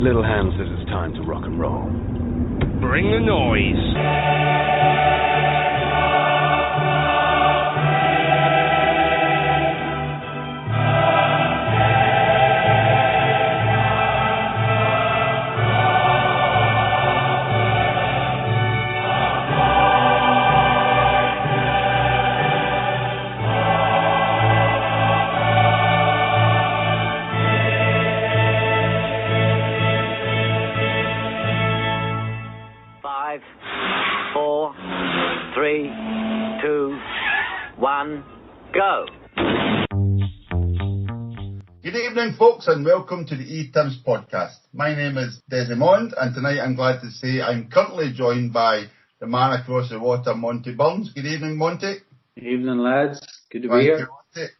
Little Hand says it's time to rock and roll. Bring the noise. Good evening, folks, and welcome to the E-Tims podcast. My name is Desmond, and tonight I'm glad to say I'm currently joined by the man across the water, Monty Burns. Good evening, Monty. Good evening, lads. Good to be here.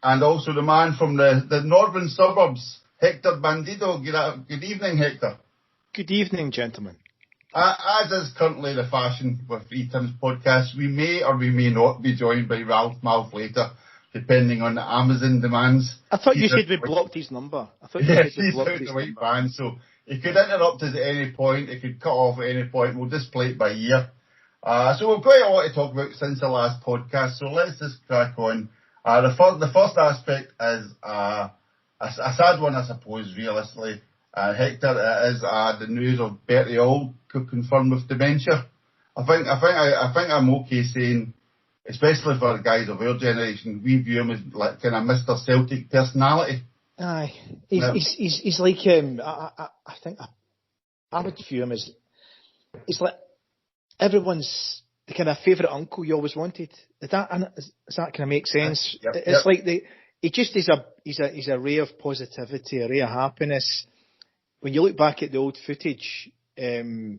And also the man from the northern suburbs, Hector Bandido. Good evening, Hector. Good evening, gentlemen. As is currently the fashion with E-Tims podcast, we may or we may not be joined by Ralph Malf later, depending on the Amazon demands. I thought you said we blocked his number. Yes, he's out the white band, so he could interrupt us at any point, he could cut off at any point. We'll just play it by ear. So we've got a lot to talk about since the last podcast, so let's just crack on. The first aspect is a sad one, I suppose, realistically. Hector, is the news of Bertie confirmed with dementia. I think I'm okay saying, especially for the guys of our generation, we view him as like kind of Mr. Celtic personality. Aye, he's like I think I would view him as he's like everyone's the kind of favourite uncle you always wanted. Does that kind of make sense? It's like he just is a ray of positivity, a ray of happiness. When you look back at the old footage on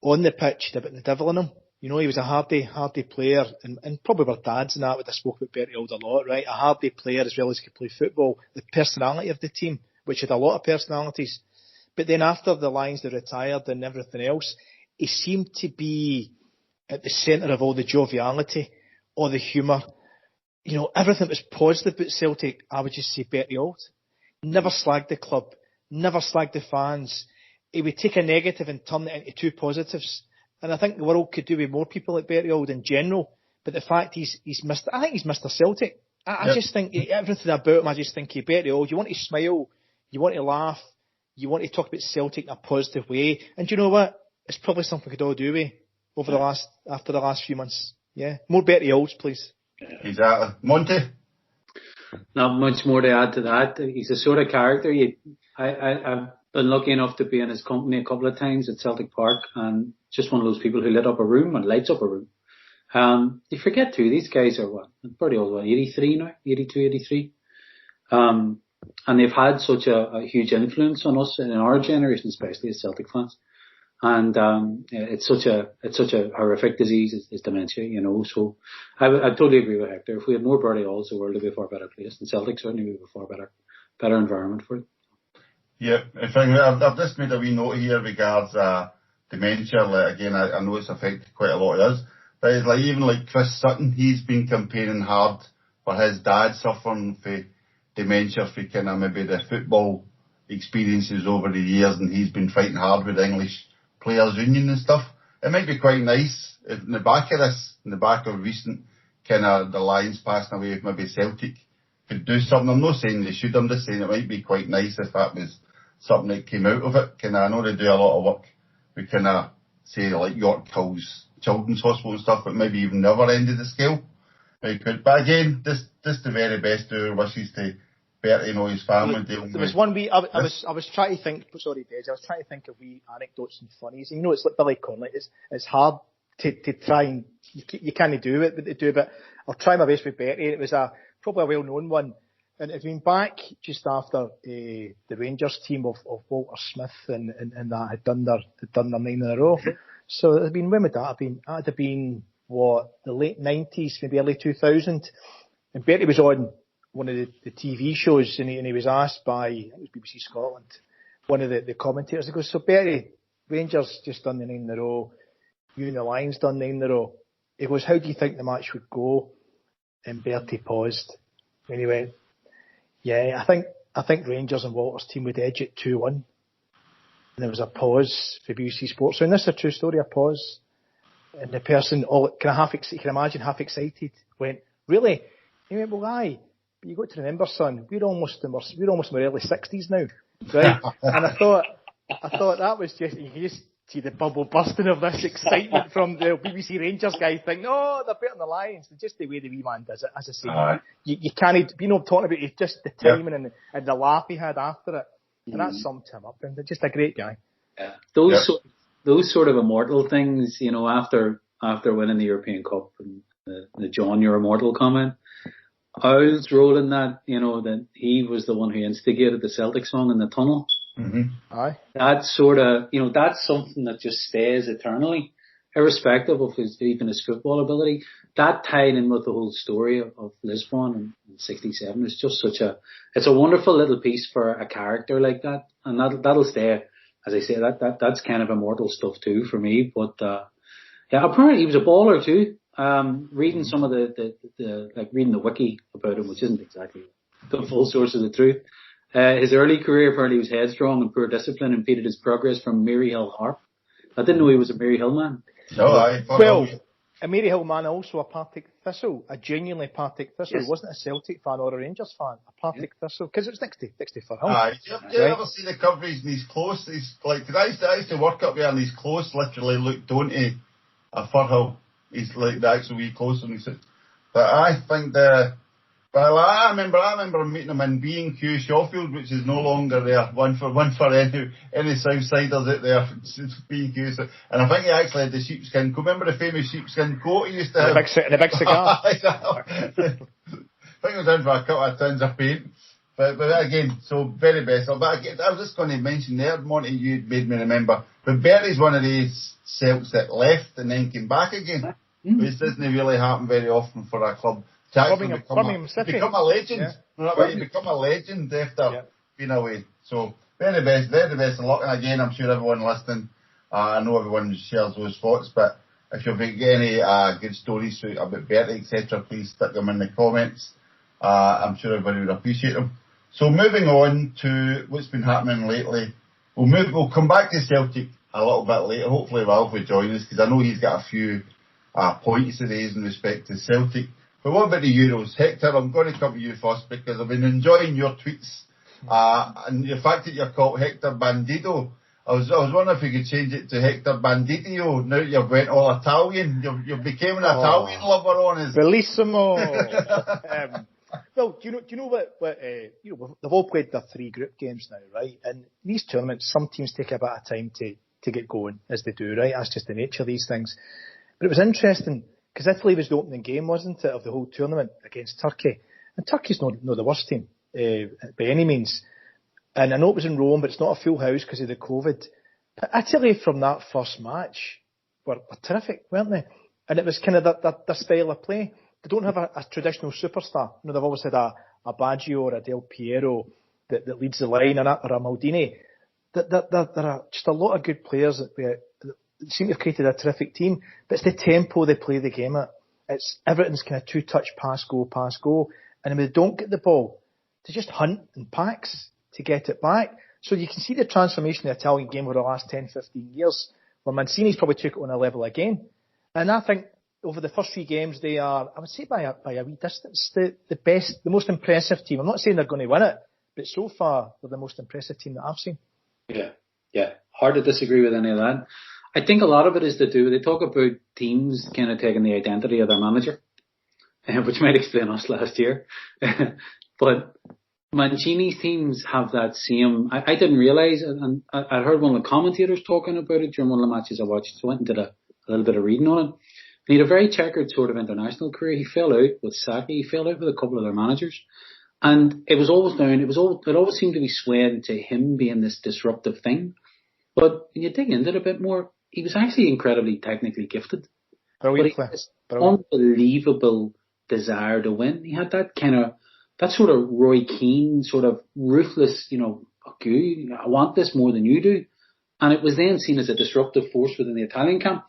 the pitch about the devil in him. You know, he was a hardy player, and probably our dads and that would have spoke about Bertie Auld a lot, right? A hardy player as well as he could play football. The personality of the team, which had a lot of personalities. But then after the Lions, they retired and everything else, he seemed to be at the centre of all the joviality, all the humour. You know, everything that was positive about Celtic, I would just say Bertie Auld. Never slagged the club, never slagged the fans. He would take a negative and turn it into two positives. And I think the world could do with more people like Bertie Auld in general. But the fact he's Mr. Celtic. I just think everything about him, I just think Bertie Auld, you want to smile, you want to laugh, you want to talk about Celtic in a positive way. And do you know what? It's probably something we could all do with after the last few months. Yeah. More Bertie Aulds, please. Exactly. Monty? Not much more to add to that. He's the sort of character I've been lucky enough to be in his company a couple of times at Celtic Park, and just one of those people who lit up a room and lights up a room. You forget too, these guys are pretty old, 83 now, 82, 83. And they've had such a huge influence on us in our generation, especially as Celtic fans. And it's such a horrific disease, is dementia, you know. So I totally agree with Hector. If we had more Bertie Aulds, the world would be a far better place, and Celtic certainly would be a far better environment for it. Yeah, in fact, I've just made a wee note here regards dementia. Like, again, I know it's affected quite a lot of us, but it's like even like Chris Sutton, he's been campaigning hard for his dad suffering from dementia, for kind of maybe the football experiences over the years, and he's been fighting hard with the English Players Union and stuff. It might be quite nice if in the back of recent kind of the Lions passing away, if maybe Celtic could do something. I'm not saying they should, I'm just saying it might be quite nice if that was something that came out of it. I know they do a lot of work with say like York Hills Children's Hospital and stuff, but maybe even the other end of the scale. Very good. But again, just the very best of our wishes to Bertie and all his family. There was one wee, I was trying to think, sorry Des, I was trying to think of wee anecdotes and funnies. You know, it's like Billy Connolly, it's hard to try and, you can't do it, but I'll try my best with Bertie. It was probably a well-known one. And it's been back just after the Rangers team of Walter Smith and that had done their 9 in a row. So it had been, when would that have been? That had been, the late 90s, maybe early 2000. And Bertie was on one of the TV shows, and he was asked by, I think it was BBC Scotland, one of the commentators, he goes, so Bertie, Rangers just done the 9 in a row, you and the Lions done 9 in a row. He goes, how do you think the match would go? And Bertie paused, and he went, yeah, I think Rangers and Walter's team would edge it 2-1. and there was a pause for BBC Sports. So, and this is a true story, a pause. And the person, you can imagine, half excited, went, really? He went, well, aye. But you got to remember, son, we're almost in our early 60s now, right? And I thought that was just, you can just see the bubble bursting of this excitement from the BBC Rangers guy thinking, oh, they're better than the Lions. It's just the way the wee man does it, as I say. You can't, talking about it, just the timing and the laugh he had after it. And that summed him up. And just a great guy. Yeah. Those sort of immortal things, after winning the European Cup and the John, you're immortal comment, Owl's role in that, that he was the one who instigated the Celtic song in the tunnel. Mm-hmm. Aye. That sort of, that's something that just stays eternally, irrespective of even his football ability. That tied in with the whole story of Lisbon in '67 is just it's a wonderful little piece for a character like that, and that'll stay. As I say, that's kind of immortal stuff too for me. But apparently he was a baller too. Reading some of the reading the wiki about him, which isn't exactly the full source of the truth. His early career apparently was headstrong and poor discipline impeded his progress from Maryhill Harp. I didn't know he was a Maryhill man. Well, a Maryhill man, also a Partick Thistle, a genuinely Partick Thistle. Yes. He wasn't a Celtic fan or a Rangers fan, a Partick Thistle, because it was next to for him. Do you ever see the coverage and he's close? He's like, cause I used to work up there and he's close literally looked onto a Firhill. He's like the actual wee close one. But I think I remember meeting him in B&Q Shawfield, which is no longer there. One for any Southsiders out there. It's B&Q. And I think he actually had the sheepskin coat. Remember the famous sheepskin coat he used to have? And a big cigar. I think it was in for a couple of tins of paint. But again, so very best. But I was just going to mention there, Monty, you made me remember. But Bertie's one of these Celts that left and then came back again. Which doesn't really happen very often for a club. Become a legend. Yeah. You become a legend after being away. So very best of luck. And again, I'm sure everyone listening, I know everyone shares those thoughts, but if you've got any good stories about Bertie, etc., please stick them in the comments. I'm sure everybody would appreciate them. So moving on to what's been happening lately, we'll come back to Celtic a little bit later. Hopefully Ralph will join us because I know he's got a few points to raise in respect to Celtic. But what about the Euros? Hector, I'm going to come to you first because I've been enjoying your tweets and the fact that you're called Hector Bandido. I was wondering if you could change it to Hector Bandidio. Now you've went all Italian. You've become an Italian lover on us. Bellissimo. Well, do you know what? They've all played their 3 group games now, right? And these tournaments, some teams take a bit of time to get going, as they do, right? That's just the nature of these things. But it was interesting because Italy was the opening game, wasn't it, of the whole tournament against Turkey? And Turkey's not the worst team by any means. And I know it was in Rome, but it's not a full house because of the COVID. But Italy from that first match were terrific, weren't they? And it was kind of their style of play. They don't have a traditional superstar. They've always had a Baggio or a Del Piero that leads the line, or a Maldini. There are just a lot of good players that seem to have created a terrific team. But it's the tempo they play the game at. Everything's kind of 2-touch, pass, go. And when they don't get the ball, they just hunt in packs to get it back. So you can see the transformation of the Italian game over the last 10, 15 years, where Mancini's probably took it on a level again. And I think over the first 3 games, they are, I would say by a wee distance, the best, the most impressive team. I'm not saying they're going to win it, but so far, they're the most impressive team that I've seen. Yeah. Hard to disagree with any of that. I think a lot of it is to do, they talk about teams kind of taking the identity of their manager, which might explain us last year. But Mancini's teams have that same, I didn't realise, and I heard one of the commentators talking about it during one of the matches I watched, so I went and did a little bit of reading on it. He had a very checkered sort of international career. He fell out with Saki. He fell out with a couple of their managers. And it was always down. It always seemed to be swayed to him being this disruptive thing. But when you dig into it a bit more, he was actually incredibly technically gifted. Brilliant. But he has unbelievable desire to win. He had that sort of Roy Keane, sort of ruthless, okay, I want this more than you do. And it was then seen as a disruptive force within the Italian camp.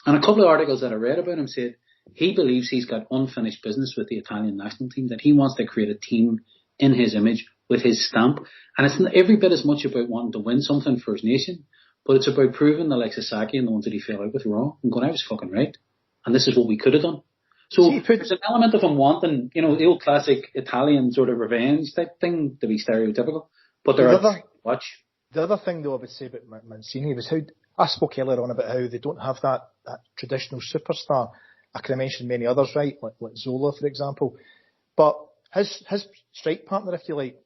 And a couple of articles that I read about him said he believes he's got unfinished business with the Italian national team, that he wants to create a team in his image with his stamp. And it's not every bit as much about wanting to win something for his nation, but it's about proving the likes of Saki and the ones that he fell out with wrong and going, I was fucking right. And this is what we could have done. So there's an element of him wanting, you know, the old classic Italian sort of revenge type thing to be stereotypical. But there are watch. The other thing, though, I would say about Mancini was how I spoke earlier on about how they don't have that traditional superstar. I could have mentioned many others, right, like Zola, for example. But his strike partner, if you like,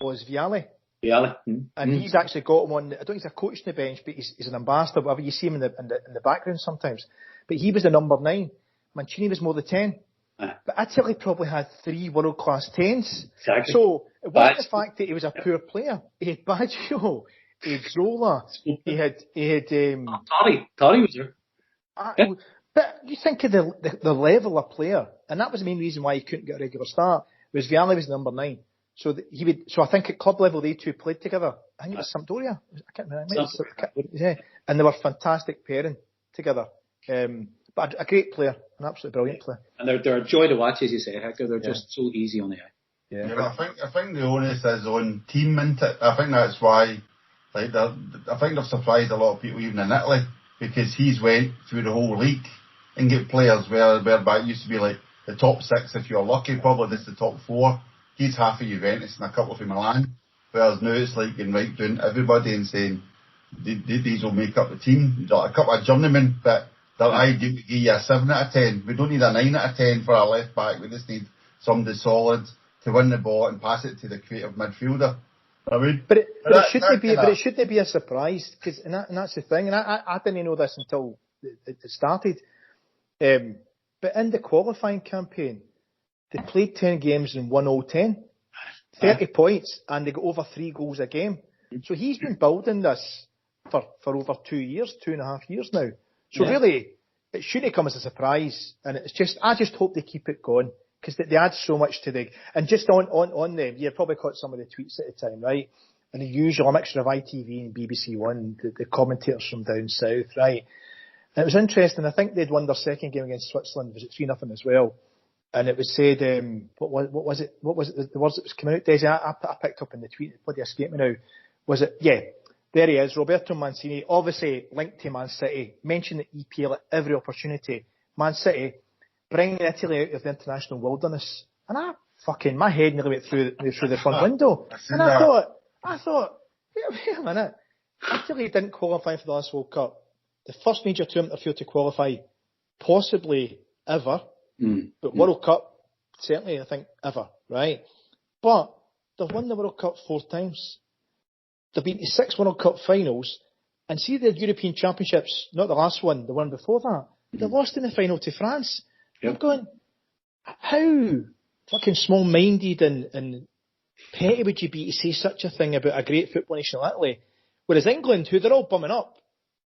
was Vialli. And he's actually got him on. I don't think he's a coach on the bench, but he's an ambassador. Whatever, you see him in the background sometimes. But he was the number 9. Mancini was more the 10. But Italy probably had 3 world-class 10s. Exactly. So it wasn't the fact that he was a poor player. He had Baggio, he had Zola, he had Totti was there. But you think of the level of player, and that was the main reason why he couldn't get a regular start, was Vialli was number 9. So I think at club level they two played together. I think it was Sampdoria. I can't remember. And they were fantastic pairing together. But a great player, an absolutely brilliant player. And they're a joy to watch, as you say, Hector. They're just so easy on the eye. Yeah, but I think the onus is on team, isn't it? I think that's why, I think they've surprised a lot of people even in Italy, because he's went through the whole league and get players whereby it used to be like the top 6 if you're lucky, probably this is the top 4. He's half of Juventus and a couple of Milan. Whereas now it's like getting right down everybody and saying these will make up the team. Like a couple of journeymen, but they're ideal to give you a 7 out of 10. We don't need a 9 out of 10 for our left back. We just need somebody solid to win the ball and pass it to the creative midfielder. I mean, but it shouldn't be a surprise, and that's the thing. And I didn't know this until it started. But in the qualifying campaign, they played 10 games and won all 10, 30 points, and they got over 3 goals a game. So he's been building this for over 2 years, 2.5 years now. So really, it shouldn't come as a surprise. And I just hope they keep it going, because they add so much to and just on them, you probably caught some of the tweets at the time, right? And the usual mixture of ITV and BBC One, the commentators from down south, right? And it was interesting. I think they'd won their second game against Switzerland. Was it 3-0 as well? And it was said, what was it? The words that was coming out, Desi, I picked up in the tweet. It bloody escaped me now. Was it? Yeah, there he is. Roberto Mancini, obviously linked to Man City. Mentioned the EPL at every opportunity. Man City bringing Italy out of the international wilderness. And my head nearly went through the front window. And I thought, wait a minute. Italy didn't qualify for the last World Cup. The first major tournament to fail to qualify, possibly ever. But World Cup, certainly I think ever, right? But they've won the World Cup 4 times. They've been to 6 World Cup finals, and see the European Championships, not the last one, the one before that, they lost in the final to France. Yep. I'm going, how fucking small-minded and petty would you be to say such a thing about a great football nation like Italy? Whereas England, who they're all bumming up,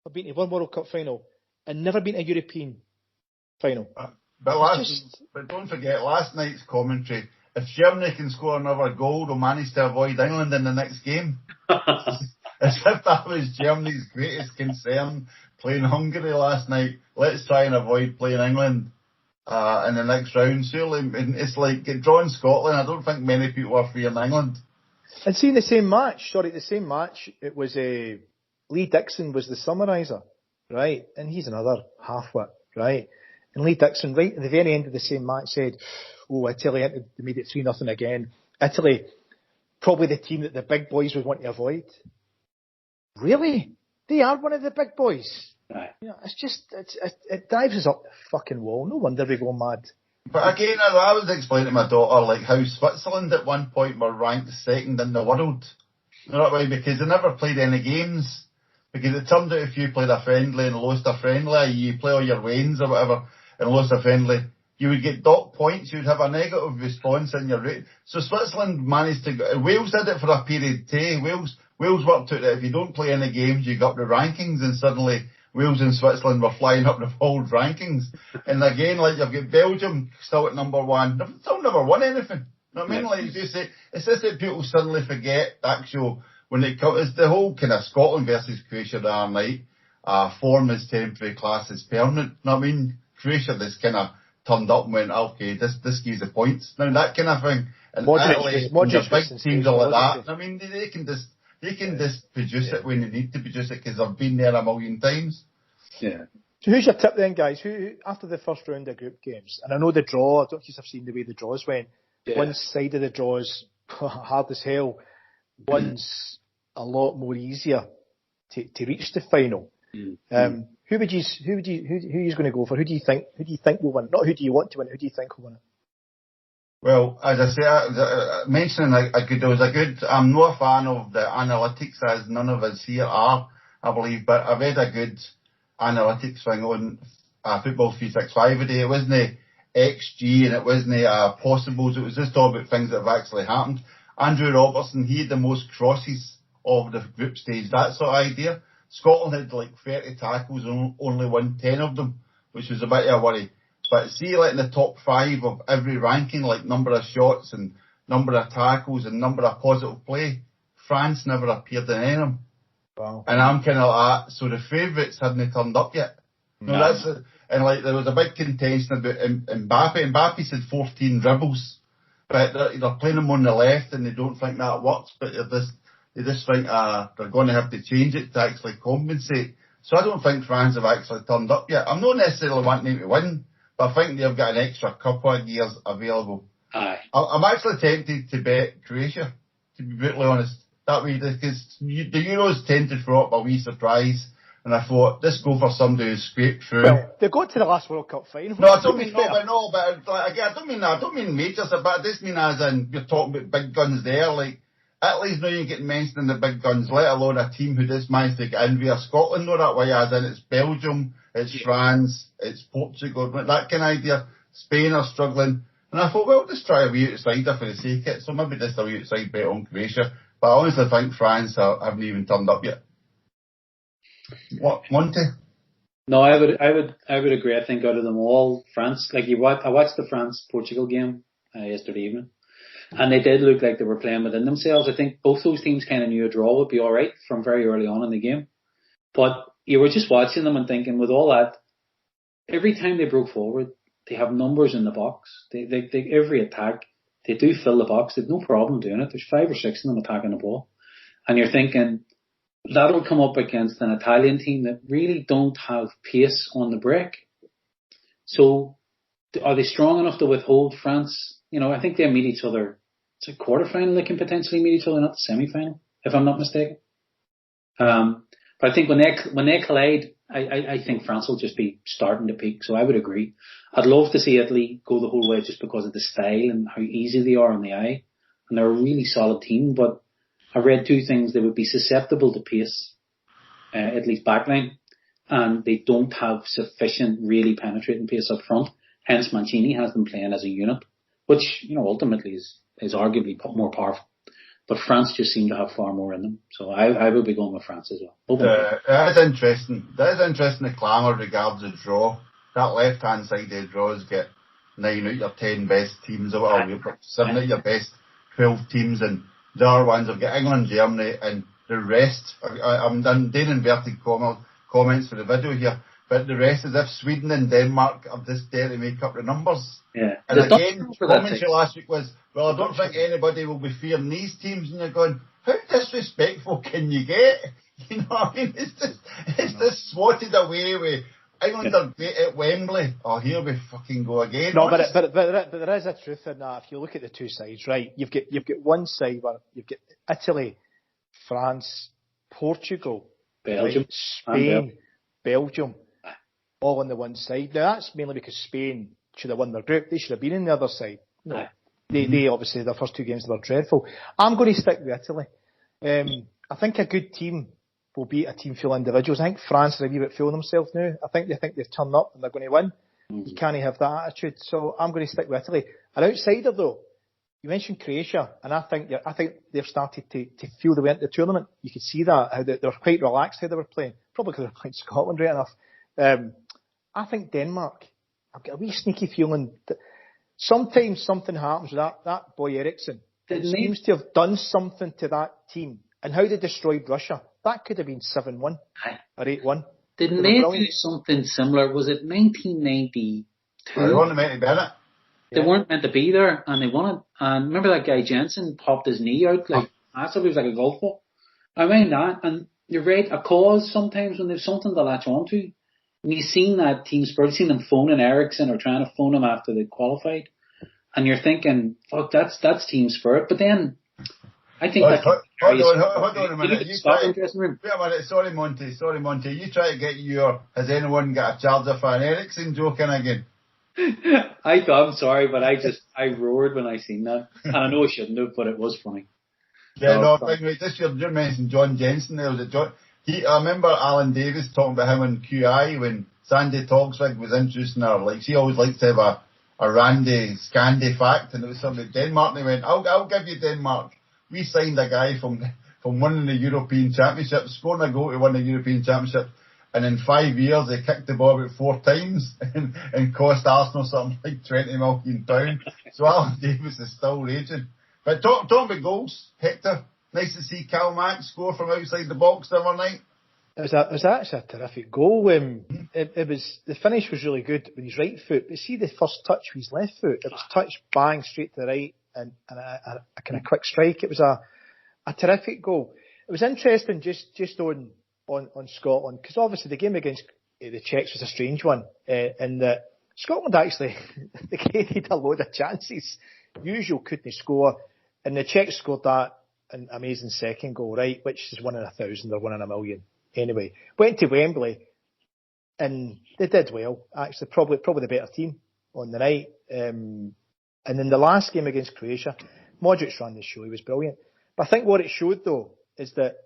have been to 1 World Cup final and never been to a European final. But don't forget, last night's commentary, if Germany can score another goal, they'll manage to avoid England in the next game. As if that was Germany's greatest concern, playing Hungary last night. Let's try and avoid playing England in the next round. Surely, it's like drawing Scotland. I don't think many people are fearing England. And seeing the same match, it was Lee Dixon was the summariser, right? And he's another halfwit, right? And Lee Dixon, right at the very end of the same match, said, Italy made it 3-0 again. Italy, probably the team that the big boys would want to avoid. Really? They are one of the big boys. Right. You know, it drives us up the fucking wall. No wonder we go mad. But again, I was explaining to my daughter, like, how Switzerland at one point were ranked 2nd in the world. You know that way? Because they never played any games. Because it turned out if you played a friendly and lost a friendly, you play all your wains or whatever, and lost a friendly, you would get docked points, you'd have a negative response in your rate. So Switzerland managed to go, Wales did it for a period too. Wales worked out that if you don't play any games, you got up the rankings, and suddenly Wales and Switzerland were flying up the world rankings. And again, like, you've got Belgium still at number 1. They've still never won anything. You know what I mean? Like you say, it's just that people suddenly forget actual, when it comes, it's the whole kind of Scotland versus Croatia the other night. Form is temporary, class is permanent. You know what I mean? Croatia just kind of turned up and went, okay, this gives the points. Now that kind of thing. And Modric big teams are like that. I mean, they can just produce it when they need to produce it because they've been there a million times. Yeah. So who's your tip then, guys? Who after the first round of group games? And I know the draw. I don't know if you've seen the way the draws went. Yeah. One side of the draw is hard as hell. One's a lot more easier to reach the final. Who are you going to go for? Who do you think will win? Not who do you want to win. Who do you think will win it? Well, as I say, mentioning there was a good. I'm not a fan of the analytics, as none of us here are, I believe. But I've read a good analytics thing on Football 365 today. It wasn't XG and it wasn't possibles. It was just all about things that have actually happened. Andrew Robertson, he had the most crosses of the group stage. That sort of idea. Scotland had like 30 tackles and only won 10 of them, which was a bit of a worry. But see, like in the top 5 of every ranking, like number of shots and number of tackles and number of positive play, France never appeared in any of them. Wow. And I'm kind of like that. So the favourites hadn't turned up yet. No, and like there was a big contention about Mbappe. Mbappe said 14 dribbles, but they're playing him on the left and they don't think that works. But they just think they're going to have to change it to actually compensate. So I don't think France have actually turned up yet. I'm not necessarily wanting them to win, but I think they've got an extra couple of years available. Aye. I'm actually tempted to bet Croatia, to be brutally honest. That way, because the Euros tend to throw up a wee surprise, and I thought, just go for somebody who's scraped through. Well, they got to the last World Cup final. No, I don't mean I don't mean majors, but I just mean as in you're talking about big guns there. Like Italy's not even getting mentioned in the big guns, let alone a team who just managed to get in via Scotland. Not that way, as in it's Belgium, it's France, it's Portugal, that kind of idea. Spain are struggling, and I thought, well, just try a wee outsider for the sake of it. So maybe just a wee outside bet on Croatia. But I honestly think France haven't even turned up yet. What, Monty? No, I would agree. I think out of them all, France, I watched the France-Portugal game yesterday evening, and they did look like they were playing within themselves. I think both those teams kind of knew a draw would be all right from very early on in the game. But you were just watching them and thinking, with all that, every time they broke forward, they have numbers in the box. They every attack, they do fill the box. They've no problem doing it. There's 5 or 6 of them attacking the ball. And you're thinking, that'll come up against an Italian team that really don't have pace on the break. So are they strong enough to withhold France? You know, I think they meet each other. It's a quarterfinal. They can potentially meet each other, not the semi-final, if I'm not mistaken. But I think when they collide, I think France will just be starting to peak. So I would agree. I'd love to see Italy go the whole way just because of the style and how easy they are on the eye. And they're a really solid team, but I read 2 things. They would be susceptible to pace, Italy's backline, and they don't have sufficient really penetrating pace up front. Hence Mancini has them playing as a unit, which, you know, ultimately is arguably more powerful. But France just seem to have far more in them. So I will be going with France as well. That is interesting. The clamour regards the draw. That left-hand side of the draws get 9 out of your 10 best teams, or whatever, 7 out of your best 12 teams, and the other ones have got England, Germany, and the rest. I'm doing inverted comments for the video here, but the rest is if Sweden and Denmark are just there to make up the numbers. Yeah. And again, commentary last week was, well, I don't think anybody will be fearing these teams, and you're going, how disrespectful can you get? You know what I mean? It's just swatted away with England are great at Wembley. Oh, here we fucking go again. No, but there is a truth in that. If you look at the 2 sides, right, you've got one side where you've got Italy, France, Portugal, Belgium, right, Spain, Belgium, all on the one side. Now that's mainly because Spain should have won their group. They should have been in the other side. No, they obviously their first 2 games were dreadful. I'm going to stick with Italy. I think a good team will beat a team full of individuals. I think France are a wee bit full of themselves now. I think they've turned up and they're going to win. You can't have that attitude. So I'm going to stick with Italy. An outsider though, you mentioned Croatia, and I think they've started to feel the way into the tournament. You could see that, how they were quite relaxed how they were playing. Probably because they were playing Scotland right enough. I think Denmark, I've got a wee sneaky feeling that sometimes something happens with that boy Eriksson. It seems to have done something to that team. And how they destroyed Russia. That could have been 7-1 or 8-1. Didn't they do something similar? Was it 1992? They won the Matty Bennett. They weren't meant to be there, and they won it. And remember that guy Jensen popped his knee out like massive. He was like a golf ball. I mean that, and you're right. A cause sometimes when there's something to latch onto. And you've seen that team spirit, seen them phoning Ericsson or trying to phone him after they qualified, and you're thinking, "Fuck, that's team spirit." But then, I think hold on a minute. Wait a minute. Sorry, Monty. You try to get has anyone got a charger for an Ericsson joke in again? I'm sorry, but I roared when I seen that, and I know I shouldn't have, but it was funny. Yeah, this year you mentioned John Jensen. There was a John. I remember Alan Davis talking about him in QI when Sandy Togsvig was introducing her. Like, she always likes to have a Randy Scandi fact, and it was something Denmark, and he went, I'll give you Denmark. We signed a guy from winning the European Championship, scoring a goal to win the European Championship, and in 5 years he kicked the ball about 4 times and cost Arsenal something like £20 million. So Alan Davis is still raging. But talking about goals, Hector, nice to see Cal Max score from outside the box the other night. It was actually a terrific goal. The finish was really good with his right foot, but see the first touch with his left foot, it was touched bang straight to the right and a kind of quick strike. It was a terrific goal. It was interesting just on Scotland, because obviously the game against the Czechs was a strange one, in that Scotland actually they created a load of chances. Usual couldn't score, and the Czechs scored that an amazing second goal, right, which is 1 in 1,000 or 1 in 1,000,000. Anyway, went to Wembley and they did well. Actually, probably the better team on the night. And in the last game against Croatia, Modric ran the show. He was brilliant. But I think what it showed though is that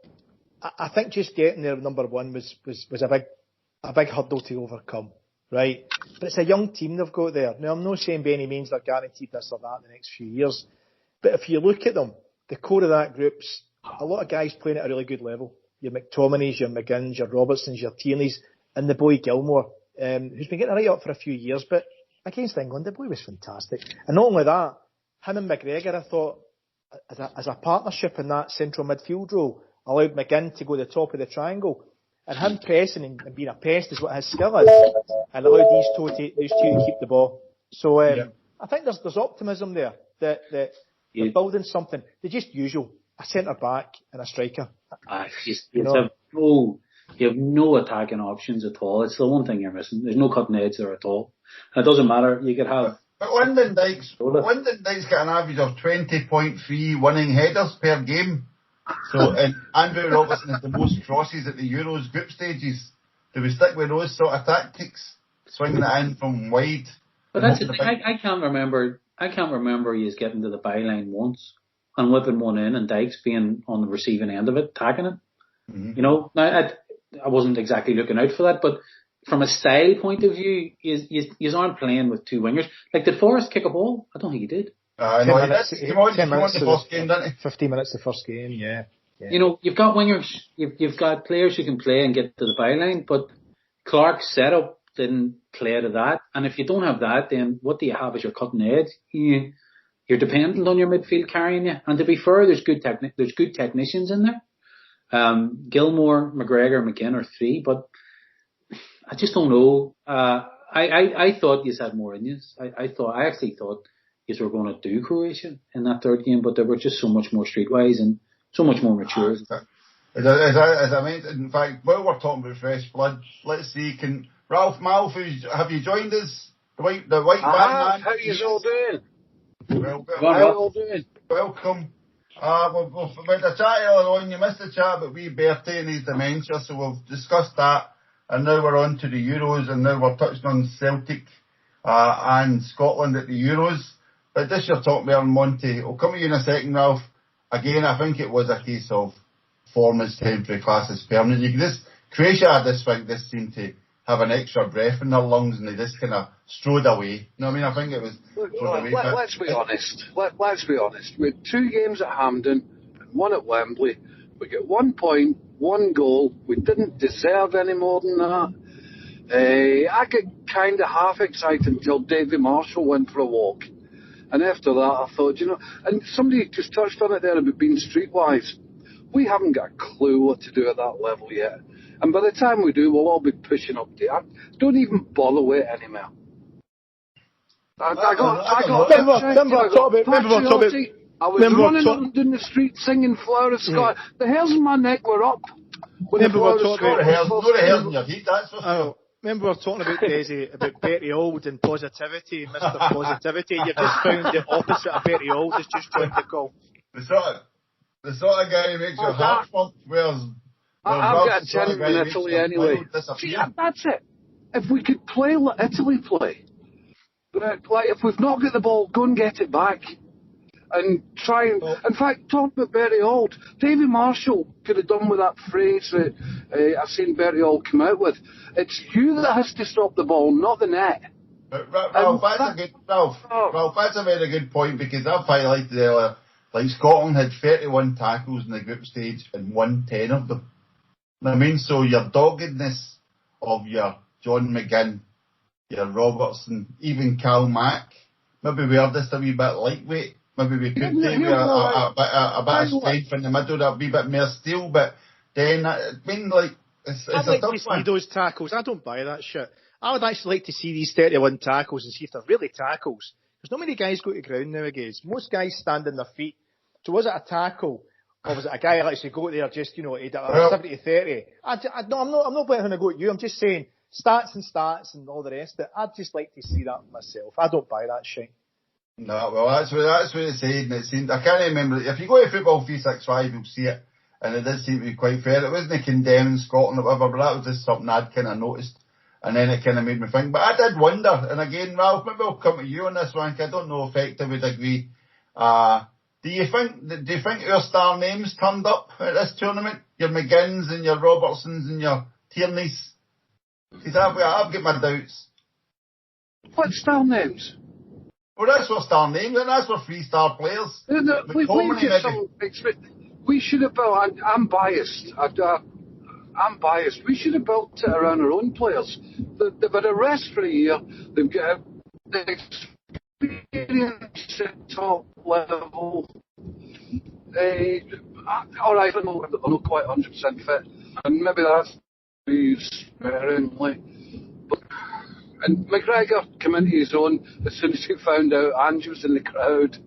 I think just getting there number one was a big hurdle to overcome, right? But it's a young team they've got there. Now I'm not saying by any means they're guaranteed this or that in the next few years, but if you look at them, the core of that group's a lot of guys playing at a really good level. Your McTominays, your McGinns, your Robertsons, your Tierneys, and the boy Gilmore, who's been getting right up for a few years, but against England, the boy was fantastic. And not only that, him and McGregor, I thought, as a partnership in that central midfield role, allowed McGinn to go to the top of the triangle, and him pressing and being a pest is what his skill is, and allowed these two to keep the ball. So I think there's optimism there that they're building something. They're just usual. A centre back and a striker. You have no attacking options at all. It's the one thing you're missing. There's no cutting edge there at all. And it doesn't matter. You could have. But Lyndon Dykes got an average of 20.3 winning headers per game. So, and Andrew Robertson has the most crosses at the Euros group stages. Do we stick with those sort of tactics, swinging it in from wide? But that's the thing. I can't remember he's getting to the byline once and whipping one in, and Dykes being on the receiving end of it, tagging it. Mm-hmm. You know, now I wasn't exactly looking out for that, but from a style point of view, you aren't playing with two wingers. Like, did Forrest kick a ball? I don't think he did. No, he did. He won the first game, didn't he? 15 minutes the first game, yeah. You know, you've got wingers, you've got players who can play and get to the byline, but Clark's setup didn't play to that. And if you don't have that, then what do you have as your cutting edge? You're dependent on your midfield carrying you. And to be fair, there's good technicians in there. Gilmore, McGregor, McGinn are 3, but I just don't know. I thought you had more in you. I actually thought you were going to do Croatia in that third game, but they were just so much more streetwise and so much more mature. As I mentioned, in fact, while we're talking about fresh blood, let's see, can Ralph Malf, have you joined us? The white man. How you all doing? Welcome. We've had a chat earlier on. You missed the chat about Wee Bertie and his dementia, so we've discussed that. And now we're on to the Euros, and now we're touching on Celtic and Scotland at the Euros. But this you're talking about, Monty. I'll come to you in a second, Ralph. Again, I think it was a case of form is temporary, class is permanent. Croatia had this seemed to have an extra breath in their lungs, and they just kind of strode away. You know what I mean? I think it was strode away. Let's be honest. Let's be honest. We had 2 games at Hampden and 1 at Wembley. We get 1 point, 1 goal. We didn't deserve any more than that. I get kind of half excited until Davy Marshall went for a walk. And after that, I thought, and somebody just touched on it there about being streetwise. We haven't got a clue what to do at that level yet. And by the time we do, we'll all be pushing up the act. Don't even bother with it anymore. I got Remember I was running up and down the street singing Flower of Scotland. The hairs in my neck were up. Remember we were talking about the hairs in your heat, that's for sure. Remember we were talking about Desi, about Bertie Auld and positivity, Mr. Positivity. You've just found the opposite of Bertie Auld has just joined the call. The sort of guy who makes your heart pump, I've got a gentleman in Italy anyway. See, that's it. If we could play like Italy play, like if we've not got the ball, go and get it back. And try and, in fact, talking about Bertie Auld, Davy Marshall could have done with that phrase that I've seen Bertie Auld come out with. It's you that has to stop the ball, not the net. But Ralph, that's a very good point, because I've highlighted earlier, like Scotland had 31 tackles in the group stage and won 10 of them. I mean, so your doggedness of your John McGinn, your Robertson, even Cal Mack, maybe we are just a wee bit lightweight. Maybe we could take a bit of strength in the middle, a wee bit more steel, but then, I mean, like, it's I'd like to see those tackles. I don't buy that shit. I would actually like to see these 31 tackles and see if they're really tackles. There's not many guys go to ground nowadays. Most guys stand on their feet. So was it a tackle? Or was it a guy who likes to go there just, 70-30? I'm not blaming to go at you. I'm just saying stats and all the rest of it. I'd just like to see that myself. I don't buy that shit. No, well, that's what it said, and it seemed, I can't remember, if you go to Football 365, you'll see it, and it did seem to be quite fair. It wasn't condemning Scotland or whatever, but that was just something I'd kind of noticed, and then it kind of made me think. But I did wonder, and again, Ralph, maybe I'll come to you on this one, 'cause I don't know if Hector would agree. Do you think our star names turned up at this tournament? Your McGinns and your Robertsons and your Tierneys? Because I've got my doubts. What star names? Well, that's for star names, and that's for 3-star players. We should have built. I'm biased. I'm biased. We should have built it around our own players. They've had a rest for a year. They've got the experience at top level. All right, I'm not quite 100% fit, and maybe that's sparingly. And McGregor came into his own as soon as he found out Ange was in the crowd.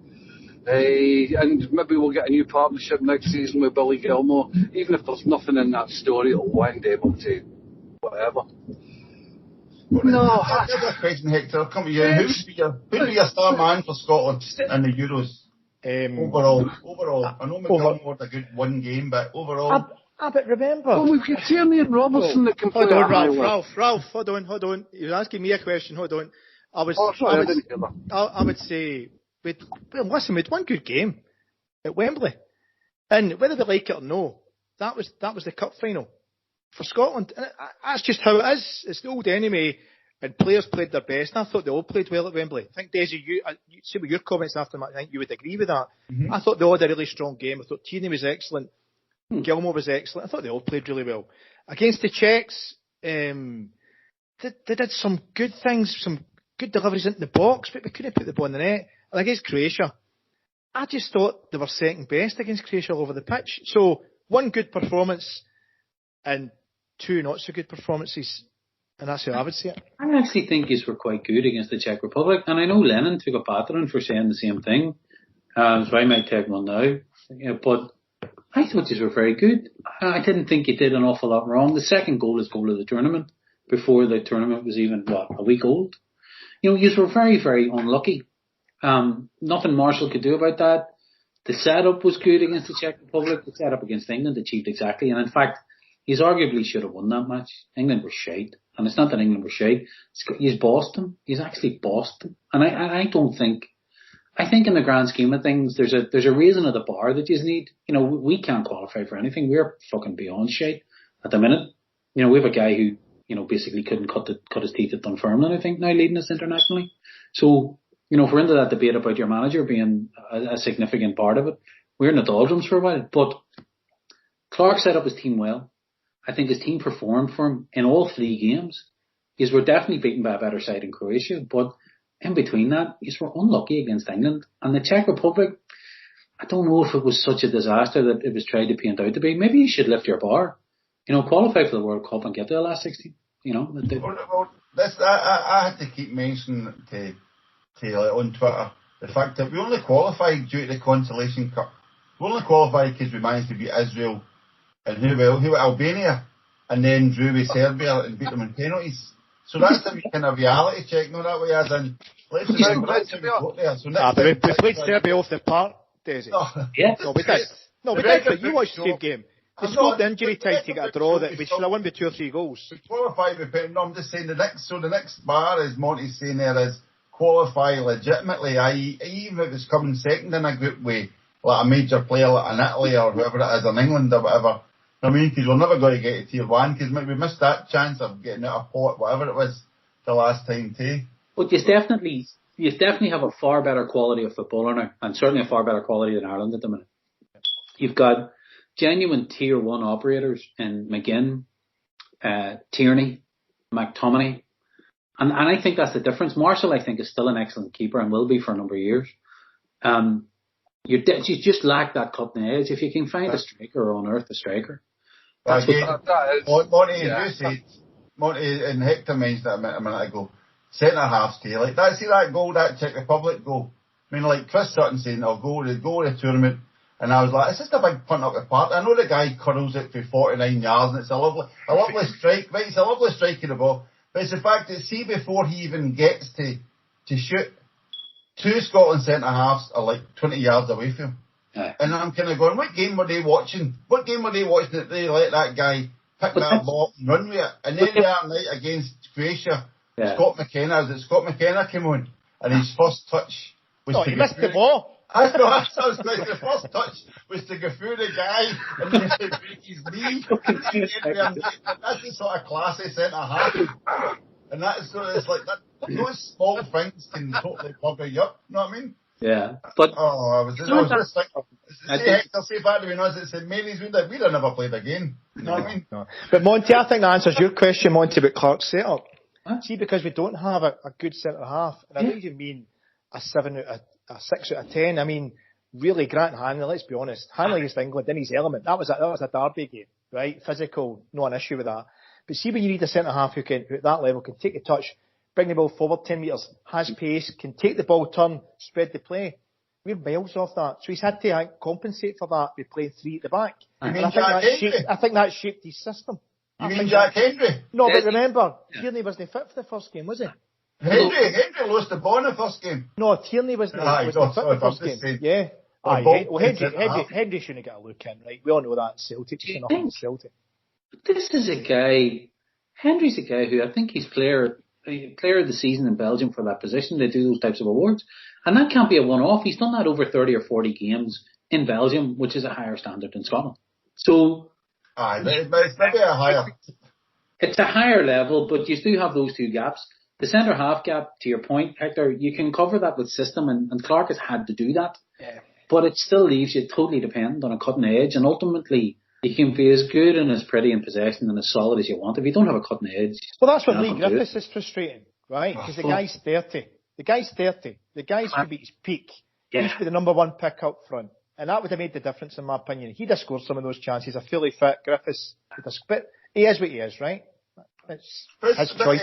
And maybe we'll get a new partnership next season with Billy Gilmore. Even if there's nothing in that story, it'll wind able to whatever. No. Another question, Hector. I'll come to you. Who'd be your star man for Scotland in the Euros? Overall. I know McGregor had a good one game, but overall... But remember... Well, we've got Tierney and Robertson that can play. Hold on, Ralph, hold on. You were asking me a question, hold on. I would say, listen, we'd one good game at Wembley. And whether we like it or no, that was the cup final for Scotland. And that's just how it is. It's the old enemy, and players played their best. And I thought they all played well at Wembley. I think, Desi, you see with your comments after that, I think you would agree with that. Mm-hmm. I thought they all had a really strong game. I thought Tierney was excellent. Gilmore was excellent. I thought they all played really well. Against the Czechs, they did some good things, some good deliveries into the box, but we couldn't put the ball in the net. And against Croatia, I just thought they were second best against Croatia all over the pitch. So, one good performance and two not so good performances, and that's how I would say it. I actually think he's were quite good against the Czech Republic, and I know Lennon took a battering for saying the same thing, so I might take one now. But I thought these were very good. I didn't think he did an awful lot wrong. The second goal is goal of the tournament, before the tournament was even, a week old. These were very, very unlucky. Nothing Marshall could do about that. The setup was good against the Czech Republic. The setup against England achieved exactly. And in fact, he's arguably should have won that match. England were shite. And it's not that England were shite. He's bossed them. He's actually bossed them. And I think in the grand scheme of things, there's a reason at the bar that you need. We can't qualify for anything. We're fucking beyond shite at the minute. We have a guy who, basically couldn't cut his teeth at Dunfermline, I think, now leading us internationally. So, if we're into that debate about your manager being a significant part of it, we're in the doldrums for a while. But Clark set up his team well. I think his team performed for him in all three games. He were definitely beaten by a better side in Croatia, but in between that, he were unlucky against England. And the Czech Republic, I don't know if it was such a disaster that it was tried to paint out to be. Maybe you should lift your bar. Qualify for the World Cup and get to the last 16. I had to keep mentioning to on Twitter the fact that we only qualified due to the Consolation Cup. We only qualified because we managed to beat Israel and who Albania, and then drew with Serbia and beat them in penalties. So that's a kind of reality check, no, that way as in, let's remember that's how we got there. So we played Serbia off the park, Daisy. Yeah. No, we did. No, we did, but you watched the game. They scored the injury time to get a draw that we should have won by 2 or 3 goals. We qualified with penalties. No, I'm just saying the next bar, as Monty's saying there, is qualify legitimately, i.e. even if it's coming second in a group with like a major player like in Italy or whoever it is in England or whatever. I mean, because we're never going to get to tier 1 because we missed that chance of getting out of pot, whatever it was, the last time too. But you definitely have a far better quality of footballer now, and certainly a far better quality than Ireland at the minute. You've got genuine tier 1 operators in McGinn, Tierney, McTominay, and I think that's the difference. Marshall, I think, is still an excellent keeper and will be for a number of years. You just lack that cutting edge. If you can find a striker or unearth a striker. That's what Monty and Hector mentioned it a minute ago. Centre halves too. Like that goal, that Czech Republic goal. I mean, like Chris Sutton saying, "I'll go to the tournament," and I was like, "It's just a big punt up the park." I know the guy curls it for 49 yards, and it's a lovely strike. Right, it's a lovely strike of the ball. But it's the fact that see before he even gets to shoot, 2 Scotland centre halves are like 20 yards away from him. Yeah. And I'm kind of going, what game were they watching? That they let that guy pick that ball and run with it? And then the other night against Croatia, Scott McKenna came on, and his first touch was to he missed the ball. I know, the first touch was to go through the guy and then to break his knee. That's the sort of classy centre half. And that's sort of, it's like that. Those small things can totally bugger you up. You know what I mean? Yeah, but I was just Hector say back to me, it said, "Mayonnaise, we'd have never played again." You know what I mean? No. But Monty, I think that answers your question, Monty, about Clark's setup. Huh? See, because we don't have a good centre half, and I don't even mean a 6 out of 10. I mean, really, Grant Hanley. Let's be honest, Hanley against England in his element. That was a derby game, right? Physical, no an issue with that. But see, when you need a centre half who at that level can take the touch, bring the ball forward 10 metres, has pace, can take the ball, turn, spread the play. We're miles off that. So he's had to compensate for that by playing 3 at the back. I think that shaped his system. You mean Jack Hendry? No, but remember, Tierney wasn't fit for the first game, was he? Hendry lost the ball in the first game. No, Tierney wasn't fit for the first game. Yeah. Hendry shouldn't get a look in, right? We all know that Celtic. Celtic. This is a guy, Hendry's a guy who I think he's player of the season in Belgium for that position. They do those types of awards. And that can't be a one-off. He's done that over 30 or 40 games in Belgium, which is a higher standard than Scotland. So... but it's maybe a higher... It's a higher level, but you do have those 2 gaps. The centre-half gap, to your point, Hector, you can cover that with system, and Clark has had to do that. Yeah. But it still leaves you totally dependent on a cutting edge, and ultimately... You can be as good and as pretty in possession and as solid as you want. If you don't have a cutting edge... Well, that's what Leigh Griffiths is frustrating, right? Because the guy's 30. The guy's could be his peak. Yeah. He should be the number 1 pick up front. And that would have made the difference, in my opinion. He'd have scored some of those chances. A fully fit Griffiths. But he is what he is, right? It's his choice.